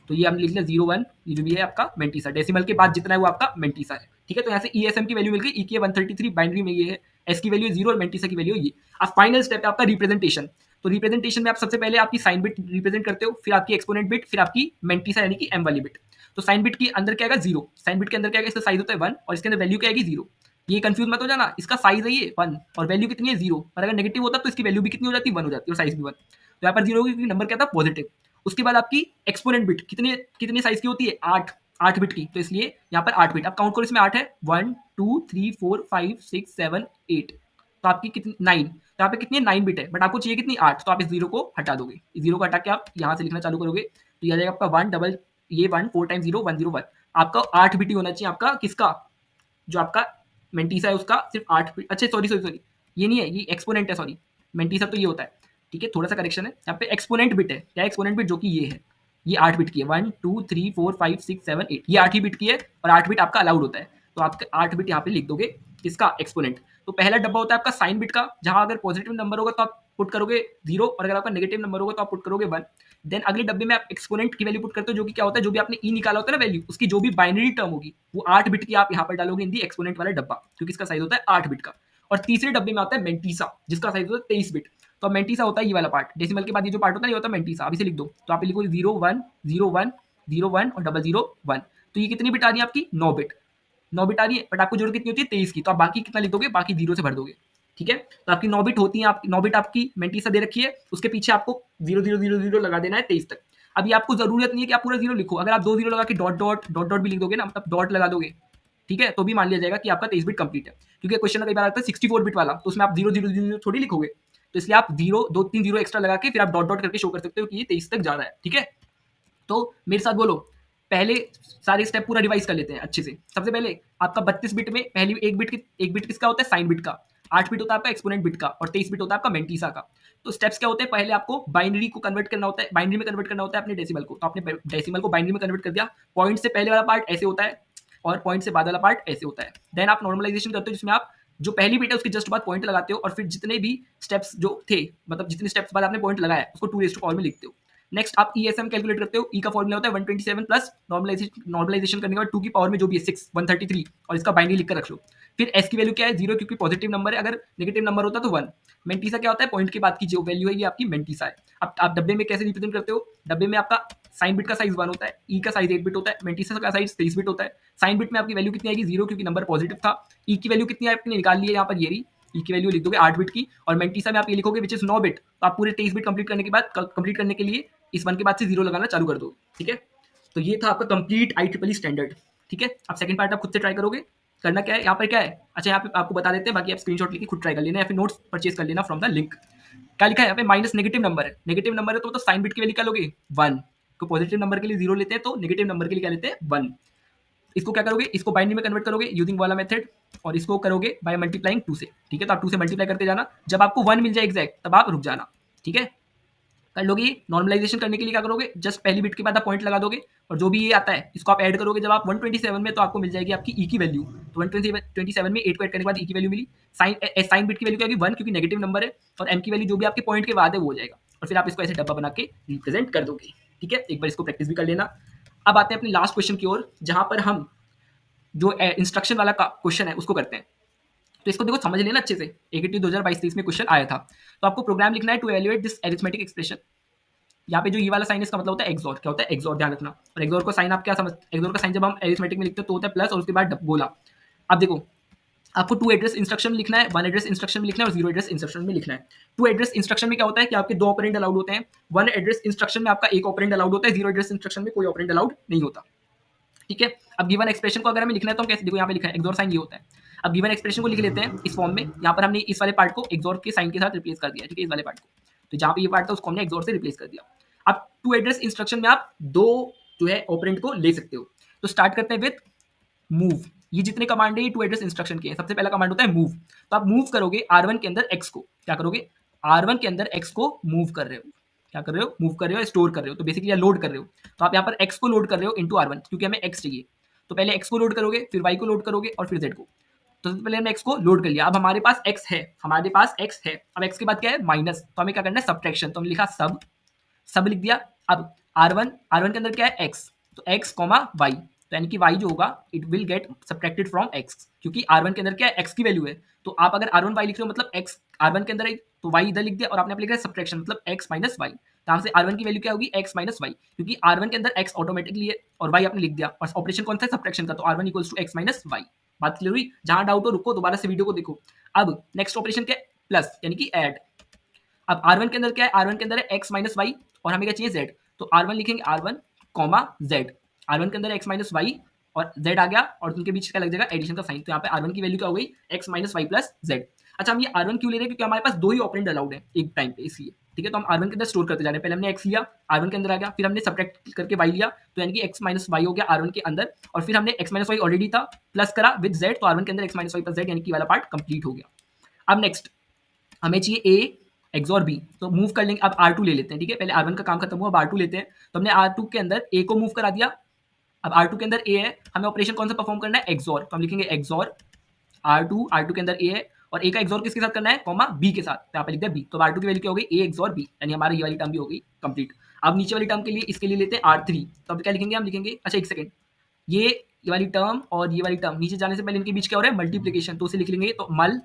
तो ये हमने लिख लिया 0 1, ये जो भी है आपका मेंटीसा, डेसिमल के बाद जितना है वो आपका मेंटीसा है, ठीक है। तो यहाँ से ESM की वैल्यू मिल गई, ई की 133 बाइनरी में ये है, एस की वैल्यू 0 और मेंटीसा की वैल्यू ये। अब फाइनल स्टेप है आपका रिप्रेजेंटेशन। तो रिप्रेजेंटेशन में आप सबसे पहले आपकी साइन बिट रिप्रेजेंट करते हो, फिर आपकी एक्सपोनेंट बिट, फिर आपकी मेंटीसा यानी कि एम वाली बिट। तो साइन बिट के अंदर क्या आएगा 0, साइन बिट के अंदर क्या आएगा, इसका साइज होता है 1 और इसके अंदर वैल्यू क्या आएगी 0। ये कंफ्यूज मत हो जाना, इसका साइज है ये 1 और वैल्यू कितनी है 0, और अगर नेगेटिव होता तो इसकी वैल्यू भी कितनी हो जाती है 1 हो जाती है और साइज भी 1। तो यहाँ पर 0 होगी क्योंकि नंबर क्या था पॉजिटिव। उसके बाद आपकी एक्सपोनेंट बिट कितने कितने साइज की होती है 8 बिट की, तो इसलिए यहाँ पर 8 बिट। अब काउंट करो, इसमें 8 है 1 2 3 4 5 6 7 8, तो आपकी कितनी 9, तो यहाँ पे कितनी 9 बिट है बट आपको चाहिए कितनी 8, तो आप इस 0 को हटा दोगे, इस 0 को हटा के आप यहाँ से लिखना चालू करोगे तो ये आ जाएगा आपका 1 डबल ये 1 4 टाइम्स 0 1 0 1 आपका 8 बिट ही होना चाहिए आपका किसका जो आपका मेंटीसा है उसका सिर्फ 8 बिट अच्छा सॉरी ये नहीं है ये एक्सपोनेंट है सॉरी मेंटीसा तो ये होता है ठीक है थोड़ा सा करेक्शन है यहाँ पे एक्सपोनेंट बिट है क्या एक्सपोनेंट बिट जो कि ये है ये 8 बिट की है 1 2 3 4 5 6 7 8 ये 8 ही बिट की है और 8 बिट आपका अलाउड होता है तो आप 8 बिट यहाँ पे लिख दोगे किसका एक्सपोनेंट तो पहला डब्बा होता है आपका साइन बिट का जहां अगर पॉजिटिव नंबर होगा तो आप पुट करोगे 0 और अगर आपका नेगेटिव नंबर होगा तो आप पुट करोगे 1 देन अगले डब्बे में आप एक्सपोनेंट की वैल्यू पुट करते हो जो कि क्या होता है जो भी आपने ई निकाला होता है ना वैल्यू उसकी जो भी बाइनरी टर्म होगी वो 8 बिट की आप यहाँ पर डालोगे इन दी एक्सपोनेंट वाला डब्बा क्योंकि इसका साइज होता है 8 बिट का और तीसरे डब्बे में आता है मेंटीसा जिसका साइज होता है 23 बिट तो मेंटीसा होता है ये वाला पार्ट डेसिमल के बाद ये जो पार्ट होता है ये होता है मेंटीसा अभी से लिख दो तो आप लिखो 0 1 और 0 0 1 तो ये कितनी बिट आ रही है आपकी 9 बिट 9 बिट आ रही है बट आपको जरूरत कितनी होती है 23 की तो आप बाकी कितना लिख दोगे बाकी 0 से भर दोगे ठीक है तो आपकी 9 बिट होती है आपकी 9 बिट आपकी मेंटीसा दे रखी है उसके पीछे आपको 0 0 0 0 लगा देना है 23 तक अभी आपको जरूरत नहीं है कि आप पूरा 0 लिखो अगर आप 2 0 लगा के डॉट डॉट डॉट डॉट भी लिख दोगे ना मतलब डॉट लगा दोगे ठीक है तो भी मान लिया जाएगा कि आपका 23 बिट कंप्लीट है क्योंकि क्वेश्चन कई बार आता है 64 बिट वाला तो उसमें आप 0 0 0 थोड़ी लिखोगे तो इसलिए आप 0 2 3 0 एक्स्ट्रा लगा के फिर आप डॉट डॉट करके शो कर सकते हो कि ये 23 तक जा रहा है ठीक है तो मेरे साथ बोलो पहले सारे स्टेप पूरा रिवाइज कर लेते हैं अच्छे से सबसे पहले आपका 32 बिट में पहली एक बिट किसका होता है साइन बिट का 8 बिट होता है आपका एक्सपोनेंट बिट का और 23 बिट होता है आपका मेंटीसा का तो स्टेप्स क्या होते हैं पहले आपको बाइनरी को कन्वर्ट करना होता है बाइनरी में कन्वर्ट करना होता है अपने डेसिमल को तो आपने डेसिमल को बाइनरी में कन्वर्ट कर दिया पॉइंट से पहले वाला पार्ट ऐसे होता है और पॉइंट से बाद वाला पार्ट ऐसे होता है देन आप नॉर्मलाइजेशन करते हो जिसमें आप जो पहली बिट है उसके जस्ट बाद पॉइंट लगाते हो और फिर जितने भी स्टेप्स जो थे मतलब जितने स्टेप्स बाद आपने पॉइंट लगाया उसको 2 में लिखते हो नेक्स्ट आप ESM कैलकुलेट करते हो ई का फॉर्मूला होता है 127 प्लस नॉर्मलाइजेशन करने के बाद 2 की पावर में जो भी है 6 133 और इसका बाइनरी लिख कर रख लो फिर एस की वैल्यू क्या है 0 क्योंकि पॉजिटिव नंबर है अगर नेगेटिव नंबर होता तो 1 मेंटीसा क्या होता है पॉइंट के बाद की जो वैल्यू है ये आपकी मेंटीसा है अब आप डब्बे में कैसे रिप्रेजेंट करते हो डब्बे में आपका साइन बिट का साइज 1 होता है ई का साइज 8 बिट होता है मेंटीसा का साइज 23 बिट होता है साइन बिट में आपकी वैल्यू कितनी आएगी 0 क्योंकि नंबर पॉजिटिव था ई की वैल्यू कितनी आपने निकाल ली है यहाँ पर ये रही ई की वैल्यू लिख दोगे 8 बिट की और मेंटीसा में आप ये लिखोगे विच इज 9 बिट तो आप पूरे 23 बिट कंप्लीट करने के बाद कंप्लीट करने के लिए इस 1 के बाद से 0 लगाना चालू कर दो ठीक है तो ये था आपका कंप्लीट IEEE स्टैंडर्ड ठीक है अब सेकंड पार्ट आप खुद से ट्राई करोगे करना क्या है यहाँ पर क्या है अच्छा यहाँ पे आपको बता देते हैं बाकी आप स्क्रीनशॉट लेके खुद ट्राई कर लेना या फिर नोट्स परचेज कर लेना फ्रॉम द लिंक क्या लिखा है यहाँ पे माइनस नेगेटिव नंबर है तो साइन बिट की वैल्यू क्या लोगे 1 को पॉजिटिव नंबर के लिए 0 लेते हैं तो नेगेटिव नंबर के लिए क्या लेते हैं 1 इसको क्या करोगे इसको बाइनरी में कन्वर्ट करोगे यूजिंग वाला मेथड और इसको करोगे बाय मल्टीप्लाइंग 2 से ठीक है तो आप 2 से मल्टीप्लाई करते जाना जब आपको 1 मिल जाए एग्जैक्ट तब आप रुक जाना ठीक है कर लोगे नॉर्मलाइजेशन करने के लिए क्या करोगे जस्ट पहली बिट के बाद आप पॉइंट लगा दोगे और जो भी ये आता है इसको आप ऐड करोगे जब आप 127 में तो आपको मिल जाएगी आपकी ई की वैल्यू तो 127 में 8 को ऐड करने के बाद ई की वैल्यू मिली साइन बिट की वैल्यू क्या होगी 1 क्योंकि नेगेटिव नंबर है और एम की वैल्यू जो भी आपके पॉइंट के बाद है वो हो जाएगा और फिर आप इसको ऐसे डब्बा बना के रिप्रेजेंट कर दोगे ठीक है एक बार इसको प्रैक्टिस भी कर लेना अब आते हैं अपनी लास्ट क्वेश्चन की ओर जहां पर हम जो इंस्ट्रक्शन वाला क्वेश्चन है उसको करते हैं तो इसको देखो समझ लेना अच्छे से AKT 2022-23 में क्वेश्चन आया था तो आपको प्रोग्राम लिखना है to evaluate this arithmetic expression यहाँ पे जो ये वाला साइन इसका मतलब होता है एक्सोर क्या होता है एक्सोर ध्यान रखना और एक्सोर को साइन आप क्या समझ एक्सोर का साइन जब हम अरिथमेटिक में लिखते हैं तो होता है प्लस और उसके बाद गोला अब देखो आपको 2 एड्रेस इंस्ट्रक्शन में लिखना है 1 एड्रेस इंस्ट्रक्शन में लिखना है और 0 एड्रेस इंस्ट्रक्शन में लिखना है 2 एड्रेस इंस्ट्रक्शन में क्या होता है कि आपके 2 ऑपरेंड अलाउड होते हैं 1 एड्रेस इंस्ट्रक्शन में आपका एक ऑपरेंड अलाउड होता है 0 एड्रेस इंस्ट्रक्शन में कोई ऑपरेंड अलाउड नहीं होता ठीक है अब गिवन एक्सप्रेशन को अगर हमें लिखना है तो हम कैसे देखो यहाँ पे लिखा है एक्सोर साइन ये होता है अब गिवन एक्सप्रेशन को लिख लेते हैं इस फॉर्म में यहाँ पर हमने इस वाले पार्ट को एक्सोर के साइन के साथ रिप्लेस कर दिया ठीक है इस वाले पार्ट को तो जहाँ पे ये पार्ट था उसको हमने एक्सोर से रिप्लेस कर दिया अब 2 एड्रेस इंस्ट्रक्शन में आप 2 जो है ऑपरेंड को ले सकते हो तो स्टार्ट करते हैं विद मूव ये जितने कमांड है ये 2 एड्रेस इंस्ट्रक्शन के हैं सबसे पहला कमांड होता है मूव तो आप मूव करोगे R1 के अंदर x को क्या करोगे R1 के अंदर x को मूव कर रहे हो क्या कर रहे हो मूव कर रहे हो स्टोर कर रहे हो तो बेसिकली लोड कर रहे हो तो आप यहाँ पर x को लोड कर रहे हो इनटू R1 क्योंकि हमें x चाहिए तो पहले x को लोड करोगे फिर y को लोड करोगे और फिर z को तो सबसे पहले हमने x को लोड कर लिया अब हमारे पास x है अब x के बाद क्या है माइनस तो हमें क्या करना है सब्ट्रैक्शन तो हमने लिखा सब लिख दिया अब R1 के अंदर क्या है x तो x y तो यानी कि y जो होगा it will get subtracted from x क्योंकि R1 के अंदर क्या है x की वैल्यू है तो आप अगर R1 y लिख रहे हो मतलब x R1 के अंदर है तो y इधर लिख दिया और आपने लिख दिया सब्ट्रैक्शन मतलब x माइनस y तो यहाँ से R1 की वैल्यू क्या होगी x माइनस y क्योंकि R1 के अंदर x ऑटोमेटिकली है और y आपने लिख दिया और ऑपरेशन कौन सा है सब्ट्रैक्शन का तो R1 equals to x minus y बात क्लियर हुई जहां डाउट हो रुको दोबारा से वीडियो को देखो अब नेक्स्ट ऑपरेशन क्या है प्लस यानी कि ऐड अब R1 के अंदर क्या है R1 के अंदर है x माइनस y और हमें क्या चाहिए z तो R1 लिखेंगे R1 कॉमा z R1 के अंदर x माइनस y और z आ गया और उनके बीच क्या लग जाएगा एडिशन का साइन तो यहाँ पे R1 की वैल्यू क्या हो गई x minus y plus z अच्छा हम ये R1 क्यों ले रहे हैं क्योंकि हमारे पास 2 ही ऑपरेंड अलाउड है एक टाइम पे इसलिए ठीक है, तो हम R1 के अंदर स्टोर करते जा रहे हैं। पहले हमने x लिया, R1 के अंदर आ गया, फिर हमने सब्ट्रैक्ट करके y लिया, तो यानी कि x माइनस y हो गया R1 के अंदर, और फिर हमने x माइनस y ऑलरेडी था, प्लस करा विद z, तो R1 के अंदर x minus y plus z यानी कि वाला पार्ट कंप्लीट हो गया। अब नेक्स्ट हमें चाहिए a x और b, तो मूव कर लेंगे। अब R2 ले लेते हैं, ठीक है, पहले R1 का काम खत्म हुआ, अब R2 लेते हैं। तो हमने R2 के अंदर a को मूव करा दिया, अब R2 के अंदर a है, हमें ऑपरेशन कौन सा परफॉर्म करना है, XOR, तो हम लिखेंगे XOR R2 के अंदर a है, और a का XOR किसके साथ करना है, कॉमा b के साथ, तो यहाँ पे लिख दिया b, तो R2 की वैल्यू क्या हो गई, a XOR b, यानी हमारी ये वाली टर्म भी हो गई कंप्लीट। अब नीचे वाली टर्म के लिए इसके लिए लेते हैं R3, तो अब क्या लिखेंगे, हम लिखेंगे, अच्छा एक सेकंड, ये वाली टर्म और ये वाली टर्म नीचे जाने से पहले इनके बीच क्या हो रहा है, मल्टीप्लीकेशन, तो उसे लिख लेंगे, तो मल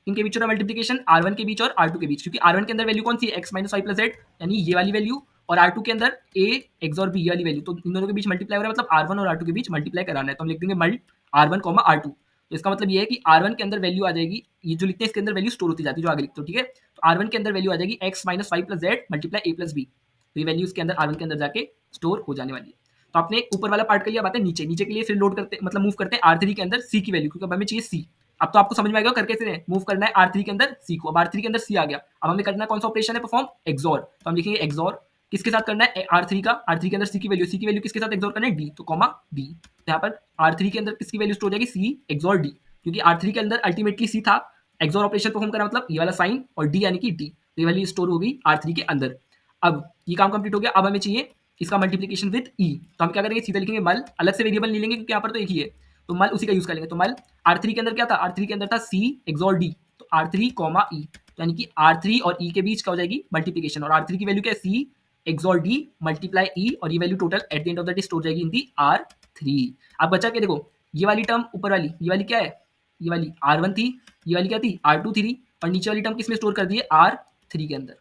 इनके बीच हो रहा है मल्टीप्लीकेशन R1 के बीच और R2 के बीच, क्योंकि R1 के अंदर वैल्यू कौन सी है, x minus y plus z, यानी ये वाली वैल्यू, और R2 के अंदर a x और b ये वाली वैल्यू, तो इन दोनों के बीच मल्टीप्लाई हो रहा है, मतलब R1 और R2 के बीच मल्टीप्लाई कराना है, तो हम लिख देंगे मल्ट R1 R2, तो इसका मतलब ये है कि R1 के अंदर वैल्यू आ जाएगी, ये जो लिखते हैं इसके अंदर वैल्यू स्टोर होती जाती है जो आगे लिखते हो, ठीक है, तो R1 के अंदर वैल्यू आ जाएगी x minus y plus z multiply a plus b, तो ये वैल्यू इसके अंदर R1 के अंदर जाके स्टोर हो जाने वाली है। तो आपने ऊपर वाला पार्ट कर लिया, बात है नीचे के लिए फिर लोड करते मतलब मूव करते हैं R3 के अंदर C की वैल्यू, क्योंकि अब हमें चाहिए C। अब तो आपको समझ में आएगा कर कैसे रहे, मूव करना है R3 के अंदर C को, अब R3 के अंदर C आ गया, अब हमें करना कौन सा ऑपरेशन है परफॉर्म, XOR, तो हम लिखेंगे XOR किसके साथ करना है, R3 का, R3 के अंदर C की वैल्यू किसके साथ XOR करना है, D, तो कॉमा D, तो यहाँ पर R3 के अंदर किसकी वैल्यू स्टोर हो जाएगी, C XOR D, क्योंकि R3 के अंदर अल्टीमेटली C था, XOR ऑपरेशन परफॉर्म करना मतलब ये वाला साइन और D यानी कि D, तो ये वैल्यू स्टोर हो गई R3 के अंदर। अब ये काम कंप्लीट हो गया, अब हमें चाहिए इसका मल्टीप्लीकेशन विद E, तो हम क्या करेंगे, सीधा लिखेंगे मल, अलग से वेरिएबल नहीं लेंगे क्योंकि यहाँ पर तो एक ही है, तो मल उसी का यूज कर लेंगे, तो मल R3 के अंदर क्या था, R3 के अंदर था C XOR D, तो R3 कॉमा E, तो यानी कि R3 और E के बीच क्या हो जाएगी मल्टीप्लीकेशन, और R3 की वैल्यू क्या है, C XOR D multiply E, और ये value total at the end of the day store जाएगी इन दी R3। अब बचा के देखो, ये वाली टर्म ऊपर वाली, ये वाली क्या है, ये वाली R1 थी, ये वाली क्या थी R2 थी, और नीचे वाली टर्म किसमें स्टोर कर दी है, R3 के अंदर।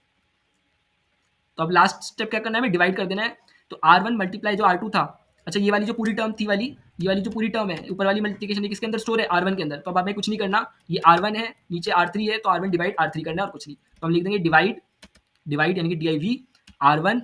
तो अब लास्ट स्टेप क्या करना है, हमें डिवाइड कर देना है, तो R1 मल्टीप्लाई जो R2 था, अच्छा ये वाली जो पूरी टर्म थी वाली, ये वाली जो पूरी टर्म है ऊपर वाली मल्टीप्लिकेशन किसके अंदर स्टोर है, R1 के अंदर, तो अब हमें कुछ नहीं करना, ये R1 है नीचे R3 है, तो R1 डिवाइड R3 करना है और कुछ नहीं, तो हम लिख देंगे डिवाइड यानी कि DIV R1,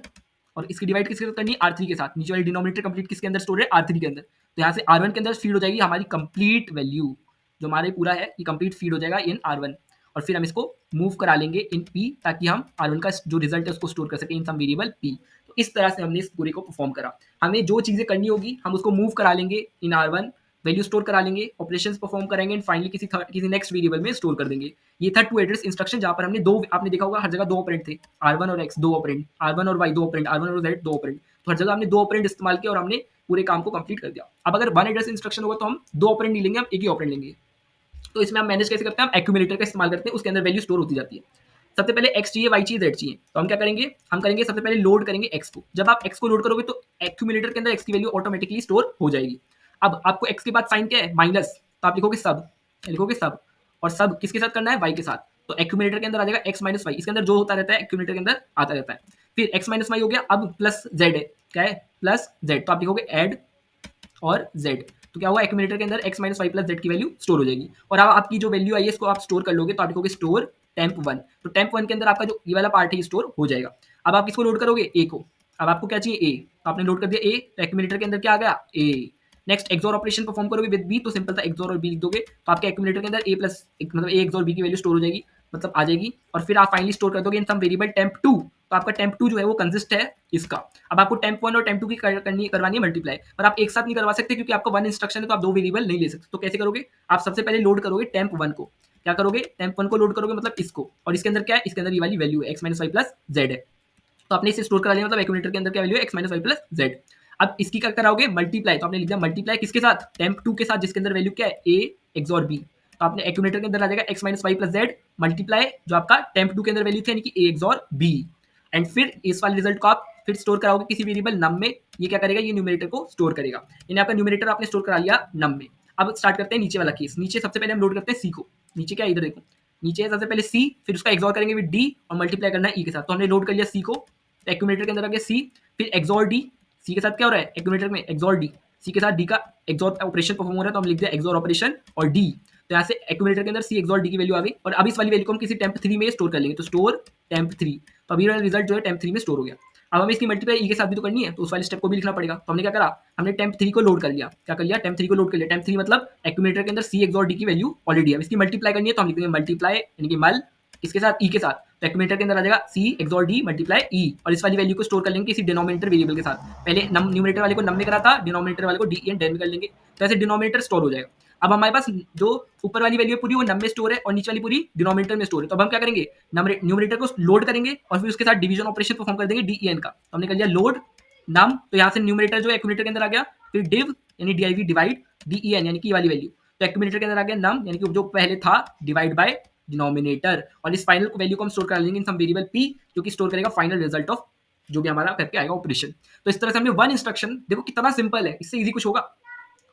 और इसकी डिवाइड किसके साथ करनी है, R3 के साथ, नीचे वाली डिनोमिनेटर कंप्लीट किसके अंदर स्टोर है, R3 के अंदर, तो यहाँ से R1 के अंदर फीड हो जाएगी हमारी कंप्लीट वैल्यू, जो हमारे पूरा है ये कंप्लीट फीड हो जाएगा इन R1, और फिर हम इसको मूव करा लेंगे इन P, ताकि हम R1 का जो रिजल्ट है उसको स्टोर कर सकें इन सम वेरिएबल P। तो इस तरह से हमने इस पूरे को परफॉर्म करा, हमें जो चीज़ें करनी होगी हम उसको मूव करा लेंगे इन R1, वैल्यू स्टोर करा लेंगे, ऑपरेशंस परफॉर्म करेंगे, एंड फाइनली किसी नेक्स्ट वेरिएबल में स्टोर कर देंगे। ये था टू एड्रेस इंस्ट्रक्शन, जहाँ पर हमने दो, आपने देखा होगा हर जगह दो ऑपरेंड थे, R1 और X दो ऑपरेंड, R1 और Y दो ऑपरेंड, R1 और Z दो ऑपरेंड, तो हर जगह हमने दो ऑपरेंड इस्तेमाल किया और हमने पूरे काम को कंप्लीट कर दिया। अब अगर वन एड्रेस इंस्ट्रक्शन होगा तो हम दो ऑपरेंड नहीं लेंगे, हम एक ही ऑपरेंड लेंगे। तो इसमें हम मैनेज कैसे करते हैं, हम एक्यूमुलेटर का इस्तेमाल करते हैं, उसके अंदर वैल्यू स्टोर होती जाती है। सबसे पहले x चाहिए, y चाहिए, z चाहिए, तो हम क्या करेंगे, हम करेंगे सबसे पहले लोड करेंगे x को, जब आप x को लोड करोगे तो एक्यूमुलेटर के अंदर x की वैल्यू ऑटोमेटिकली स्टोर हो जाएगी। अब आपको x के बाद साइन क्या है, माइनस, तो आप लिखोगे सब, और सब किसके साथ करना है, y के साथ, तो एक्यूमुलेटर के अंदर आ जाएगा x माइनस वाई, इसके अंदर जो होता रहता है एक्यूमुलेटर के अंदर आता रहता है। फिर x माइनस वाई हो गया, अब प्लस z है, क्या है प्लस z, तो आप लिखोगे एड और z, तो क्या हुआ, एक्यूमुलेटर के अंदर x minus y plus z की वैल्यू स्टोर हो जाएगी, और अब आपकी जो वैल्यू आई है इसको आप स्टोर कर लोगे, तो आप लिखोगे स्टोर temp1, तो temp1 के अंदर आपका जो ये वाला पार्ट है स्टोर हो जाएगा। अब आप किसको लोड करोगे, a को, अब आपको क्या चाहिए a, तो आपने लोड कर दिया a, तो एक्यूमुलेटर के अंदर क्या आ गया a। Next XOR operation perform करोगे विद b, तो सिंपल था XOR और b लिख दोगे, तो आपके एक्यूमुलेटर के अंदर a प्लस मतलब a XOR b की वैल्यू स्टोर हो जाएगी, मतलब आ जाएगी, और फिर आप फाइनली स्टोर कर दोगे इन सम वेरिएबल temp2, तो आपका temp2 जो है वो कंसिस्ट है इसका। अब आपको temp1 और temp2 की करवानी है मल्टीप्लाई, पर आप एक साथ नहीं करवा सकते क्योंकि आपका वन इंस्ट्रक्शन है, तो आप दो वेरिएबल नहीं ले सकते, तो कैसे करोगे, आप सबसे पहले लोड करोगे temp1 को, क्या करोगे temp1 को लोड करोगे मतलब इसको, और इसके अंदर क्या है, इसके अंदर ये वाली वैल्यू है x minus y plus z है, तो आपने इसे स्टोर करा लिया, मतलब एक्यूमुलेटर के अंदर क्या वैल्यू है x minus y plus z. अब इसकी क्या कराओगे मल्टीप्लाई, तो आपने लिख दिया मल्टीप्लाई किसके साथ, temp2 के साथ, जिसके अंदर वैल्यू क्या है a XOR b, तो आपने एक्यूमुलेटर के अंदर आ जाएगा x minus y plus z multiply जो आपका temp2 के अंदर वैल्यू थी यानी कि a XOR b, एंड फिर इस वाले रिजल्ट को आप फिर स्टोर कराओगे किसी वेरिएबल नम में, ये क्या करेगा, ये न्यूमरेटर को स्टोर करेगा, यानी आपका न्यूमरेटर आपने स्टोर करा लिया नम में। अब स्टार्ट करते हैं नीचे वाला केस, नीचे सबसे पहले हम लोड करते हैं सी को, नीचे क्या है इधर देखो, नीचे है सबसे पहले सी, फिर उसका एक्सॉर करेंगे विद डी और मल्टीप्लाई करना है ई के साथ, तो हमने लोड कर लिया सी को, तो एक्यूमुलेटर के अंदर आ गया सी, फिर एक्सॉर डी, सी के साथ क्या हो रहा है एक्यूमुलेटर में एक्सॉर डी, सी के साथ डी का एक्सॉर ऑपरेशन परफॉर्म हो रहा है, तो हम लिख दिया एक्सॉर ऑपरेशन और डी, तो यहाँ से एक्यूमुलेटर के अंदर सी एक्सॉर डी की वैल्यू आ गई, और अब इस वाली वैल्यू को हम किसी temp3 में स्टोर कर लेंगे, तो स्टोर temp3, तो अभी वाला रिजल्ट जो है temp3 में स्टोर हो गया। अब हमें इसकी मल्टीप्लाई ई के साथ भी तो करनी है, तो उस वाले स्टेप को भी लिखना पड़ेगा, तो हमने क्या करा, हमने temp3 को लोड कर लिया, क्या कर लिया temp3 को लोड कर लिया, temp3 मतलब एक्यूमुलेटर के अंदर सी एक्सॉर डी की वैल्यू ऑलरेडी है, इसकी मल्टीप्लाई करनी है, तो हम लिखेंगे मल्टीप्लाई यानी कि मल इसके साथ ई के साथ, तो एक्यूमुलेटर के अंदर आ जाएगा सी एक्सॉर डी मल्टीप्लाई ई, और इस वाली वैल्यू को स्टोर कर लेंगे किसी डिनोमिनेटर वेरिएबल के साथ। पहले न्यूमरेटर वाले को नम में करा था, डिनोमिनेटर वाले को डी एन डेन में कर लेंगे, तो ऐसे डिनोमिनेटर स्टोर हो जाएगा। अब हमारे पास जो ऊपर वाली वैल्यू है पूरी वो नम में स्टोर है और नीचे वाली पूरी डिनोमिनेटर में स्टोर है। तो अब हम क्या करेंगे, न्यूमरेटर को लोड करेंगे और फिर उसके साथ डिवीजन ऑपरेशन परफॉर्म कर देंगे डी एन का। तो हमने कर लिया लोड नम, तो यहाँ से न्यूमरेटर जो एक्यूमुलेटर के अंदर आ गया, फिर डिव यानी डीआईवी डिवाइड डी एन यानी कि वाली वैल्यू, तो एक्यूमुलेटर के अंदर आ गया नम यानी कि जो पहले था डिवाइड बाय डिनोमिनेटर, और इस फाइनल वैल्यू को हम स्टोर कर लेंगे इन सम वेरिएबल पी, जो कि स्टोर करेगा फाइनल रिजल्ट ऑफ जो भी हमारा करके आएगा ऑपरेशन। तो इस तरह से हमने वन इंस्ट्रक्शन, देखो कितना सिंपल है, इससे इजी कुछ होगा।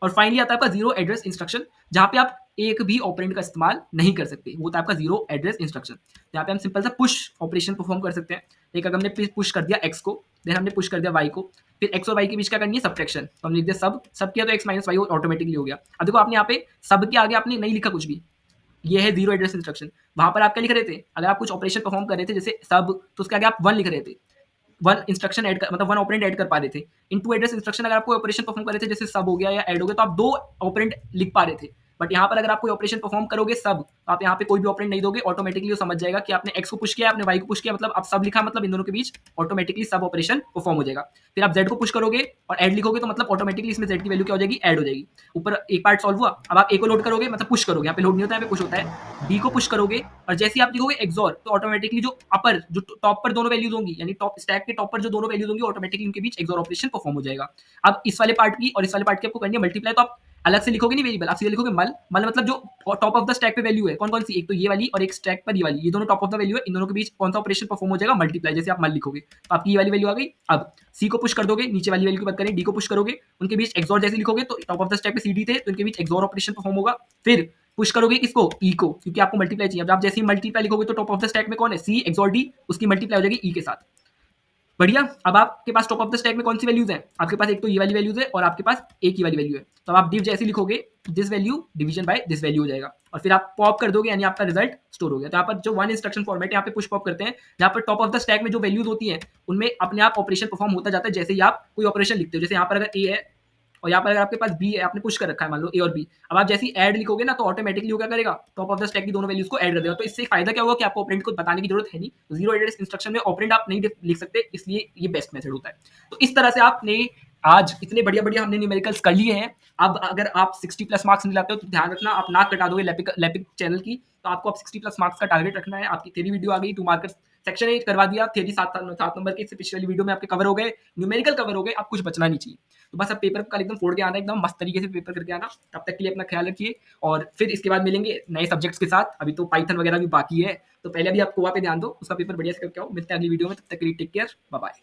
और फाइनली आता है आपका जीरो एड्रेस इंस्ट्रक्शन, जहां पे आप एक भी ऑपरेंड का इस्तेमाल नहीं कर सकते, वो था आपका जीरो एड्रेस इंस्ट्रक्शन। यहाँ पे हम सिंपल सा पुश ऑपरेशन परफॉर्म कर सकते हैं। एक अगर हमने पुश कर दिया एक्स को, देन हमने पुश कर दिया वाई को, फिर एक्स और वाई के बीच क्या करनी है, सब्ट्रैक्शन, तो हमने लिख दिया सब किया तो एक्स माइनस वाई ऑटोमेटिकली हो गया। अब देखो आपने यहाँ पे सब के आगे आपने नहीं लिखा कुछ भी, ये है जीरो एड्रेस इंस्ट्रक्शन। वहां पर आप क्या लिख रहे थे, अगर आप कुछ ऑपरेशन परफॉर्म कर रहे थे जैसे सब, तो उसके आगे आप वन लिख रहे थे, वन इंस्ट्रक्शन ऐड मतलब वन ऑपरेंड ऐड कर पा रहे थे। इन टू एड्रेस इंस्ट्रक्शन अगर आपको ऑपरेशन परफॉर्म कर रहे थे जैसे सब हो गया या ऐड हो गया, तो आप दो ऑपरेंड लिख पा रहे थे। बट यहाँ पर अगर आप कोई ऑपरेशन परफॉर्म करोगे सब, तो आप यहाँ पे कोई भी ऑपरेंड नहीं दोगे, ऑटोमेटिकली वो समझ जाएगा कि आपने एक्स को पुश किया, आपने वाई को पुश किया, मतलब आप सब लिखा, मतलब इन दोनों के बीच ऑटोमेटिकली सब ऑपरेशन परफॉर्म हो जाएगा। फिर आप जेड को पुश करोगे और ऐड लिखोगे, तो मतलब ऑटोमेटिकली इसमें जेड की वैल्यू क्या हो जाएगी, ऐड हो जाएगी। ऊपर एक पार्ट सॉल्व हुआ। अब आप ए को लोड करोगे, मतलब पुश करोगे, यहाँ पे लोड नहीं होता है, यहाँ पे पुश होता है। बी को पुश करोगे और जैसे ही आप लिखोगे एक्सॉर, तो ऑटोमेटिकली जो अपर जो टॉप पर दोनों वैल्यूज होंगी, यानी टॉप स्टैक के टॉप पर जो दोनों वैल्यूज होंगी, ऑटोमेटिकली उनके बीच एक्सॉर ऑपरेशन परफॉर्म हो जाएगा। अब इस वाले पार्ट की और इस वाले पार्ट की आपको करनी है मल्टीप्लाई, तो आप अलग से लिखोगे नहीं वेरिएबल, आप सीधे लिखोगे मल मतलब जो टॉप ऑफ द स्टैक पे वैल्यू है, कौन कौन सी, एक तो ये वाली और एक स्टैक पर ये वाली, ये दोनों टॉप ऑफ द वैल्यू है, इन दोनों के बीच कौन सा ऑपरेशन परफॉर्म हो जाएगा, मल्टीप्लाई। जैसे आप मल लिखोगे तो आपकी ये वाली वैल्यू आ गई। अब सी को पुश कर दोगे, नीचे वाली वैल्यू की बात करें, डी को पुश करोगे, उनके बीच एक्सॉर जैसे लिखोगे, तो टॉप ऑफ द स्टैक पे सी डी थे, तो इनके बीच एक्सॉर ऑपरेशन परफॉर्म होगा। फिर पुश करोगे किसको, ई को, क्योंकि आपको मल्टीप्लाई चाहिए। अब आप जैसे ही मल्टीप्लाई लिखोगे तो टॉप ऑफ द स्टैक में कौन है, सी एक्सॉर डी, उसकी मल्टीप्लाई हो जाएगी ई के साथ। बढ़िया। अब आपके पास टॉप ऑफ द स्टैक में कौन सी वैल्यूज हैं, आपके पास एक तो ये वाली वैल्यूज है और आपके पास एक ही वाली वैल्यू है। तो आप डिव जैसे लिखोगे, this value division by this value हो जाएगा, और फिर आप पॉप कर दोगे, यानी आपका रिजल्ट स्टोर हो गया। तो यहाँ पर जो वन इंस्ट्रक्शन फॉर्मेट है, यहाँ पे पुश पॉप करते हैं, जहाँ पर टॉप ऑफ द स्टैक में जो वैल्यूज होती हैं उनमें अपने आप ऑपरेशन परफॉर्म होता जाता है, जैसे ही आप कोई ऑपरेशन लिखते हो। जैसे यहाँ पर अगर ए है और यहाँ पर अगर आपके पास बी है, आपने पुश कर रखा है मान लो ए और बी, अब आप जैसे ही ऐड लिखोगे ना, तो ऑटोमेटिकली वो क्या करेगा, टॉप ऑफ द स्टैक की दोनों वैल्यूज को ऐड कर देगा। तो इससे फायदा क्या होगा कि आपको ऑपरेंड को बताने की जरूरत है नहीं, जीरो एड्रेस इंस्ट्रक्शन में ऑपरेंड आप नहीं लिख सकते, इसलिए ये बेस्ट मेथड होता है। तो इस तरह से आपने आज इतने बढ़िया बढ़िया हमने न्यूमेरिकल्स कर लिए हैं। अब अगर आप 60 प्लस मार्क्स नहीं लाते हो तो ध्यान रखना, आप नाक कटा दोगे लैपिक चैनल की, तो आपको अब 60 प्लस मार्क्स का टारगेट रखना है। आपकी थ्योरी वीडियो आ गई, 2 मार्कर्स सेक्शन ए करवा दिया, थ्योरी 7 नंबर की, पिछली वाली वीडियो में आपके कवर हो गए, न्यूमेरिकल कवर हो गए, अब कुछ बचना नहीं चाहिए। तो बस अब पेपर कल एकदम फोड़ के आना, एकदम मस्त तरीके से पेपर करके आना। तब तक के लिए अपना ख्याल रखिए, और फिर इसके बाद मिलेंगे नए सब्जेक्ट्स के साथ। अभी तो पाइथन वगैरह भी बाकी है, तो पहले अभी आप कोवा पे ध्यान दो, उसका पेपर बढ़िया से करके आओ। मिलते हैं अगली वीडियो में, तब तक के लिए टेक केयर, बाय बाय।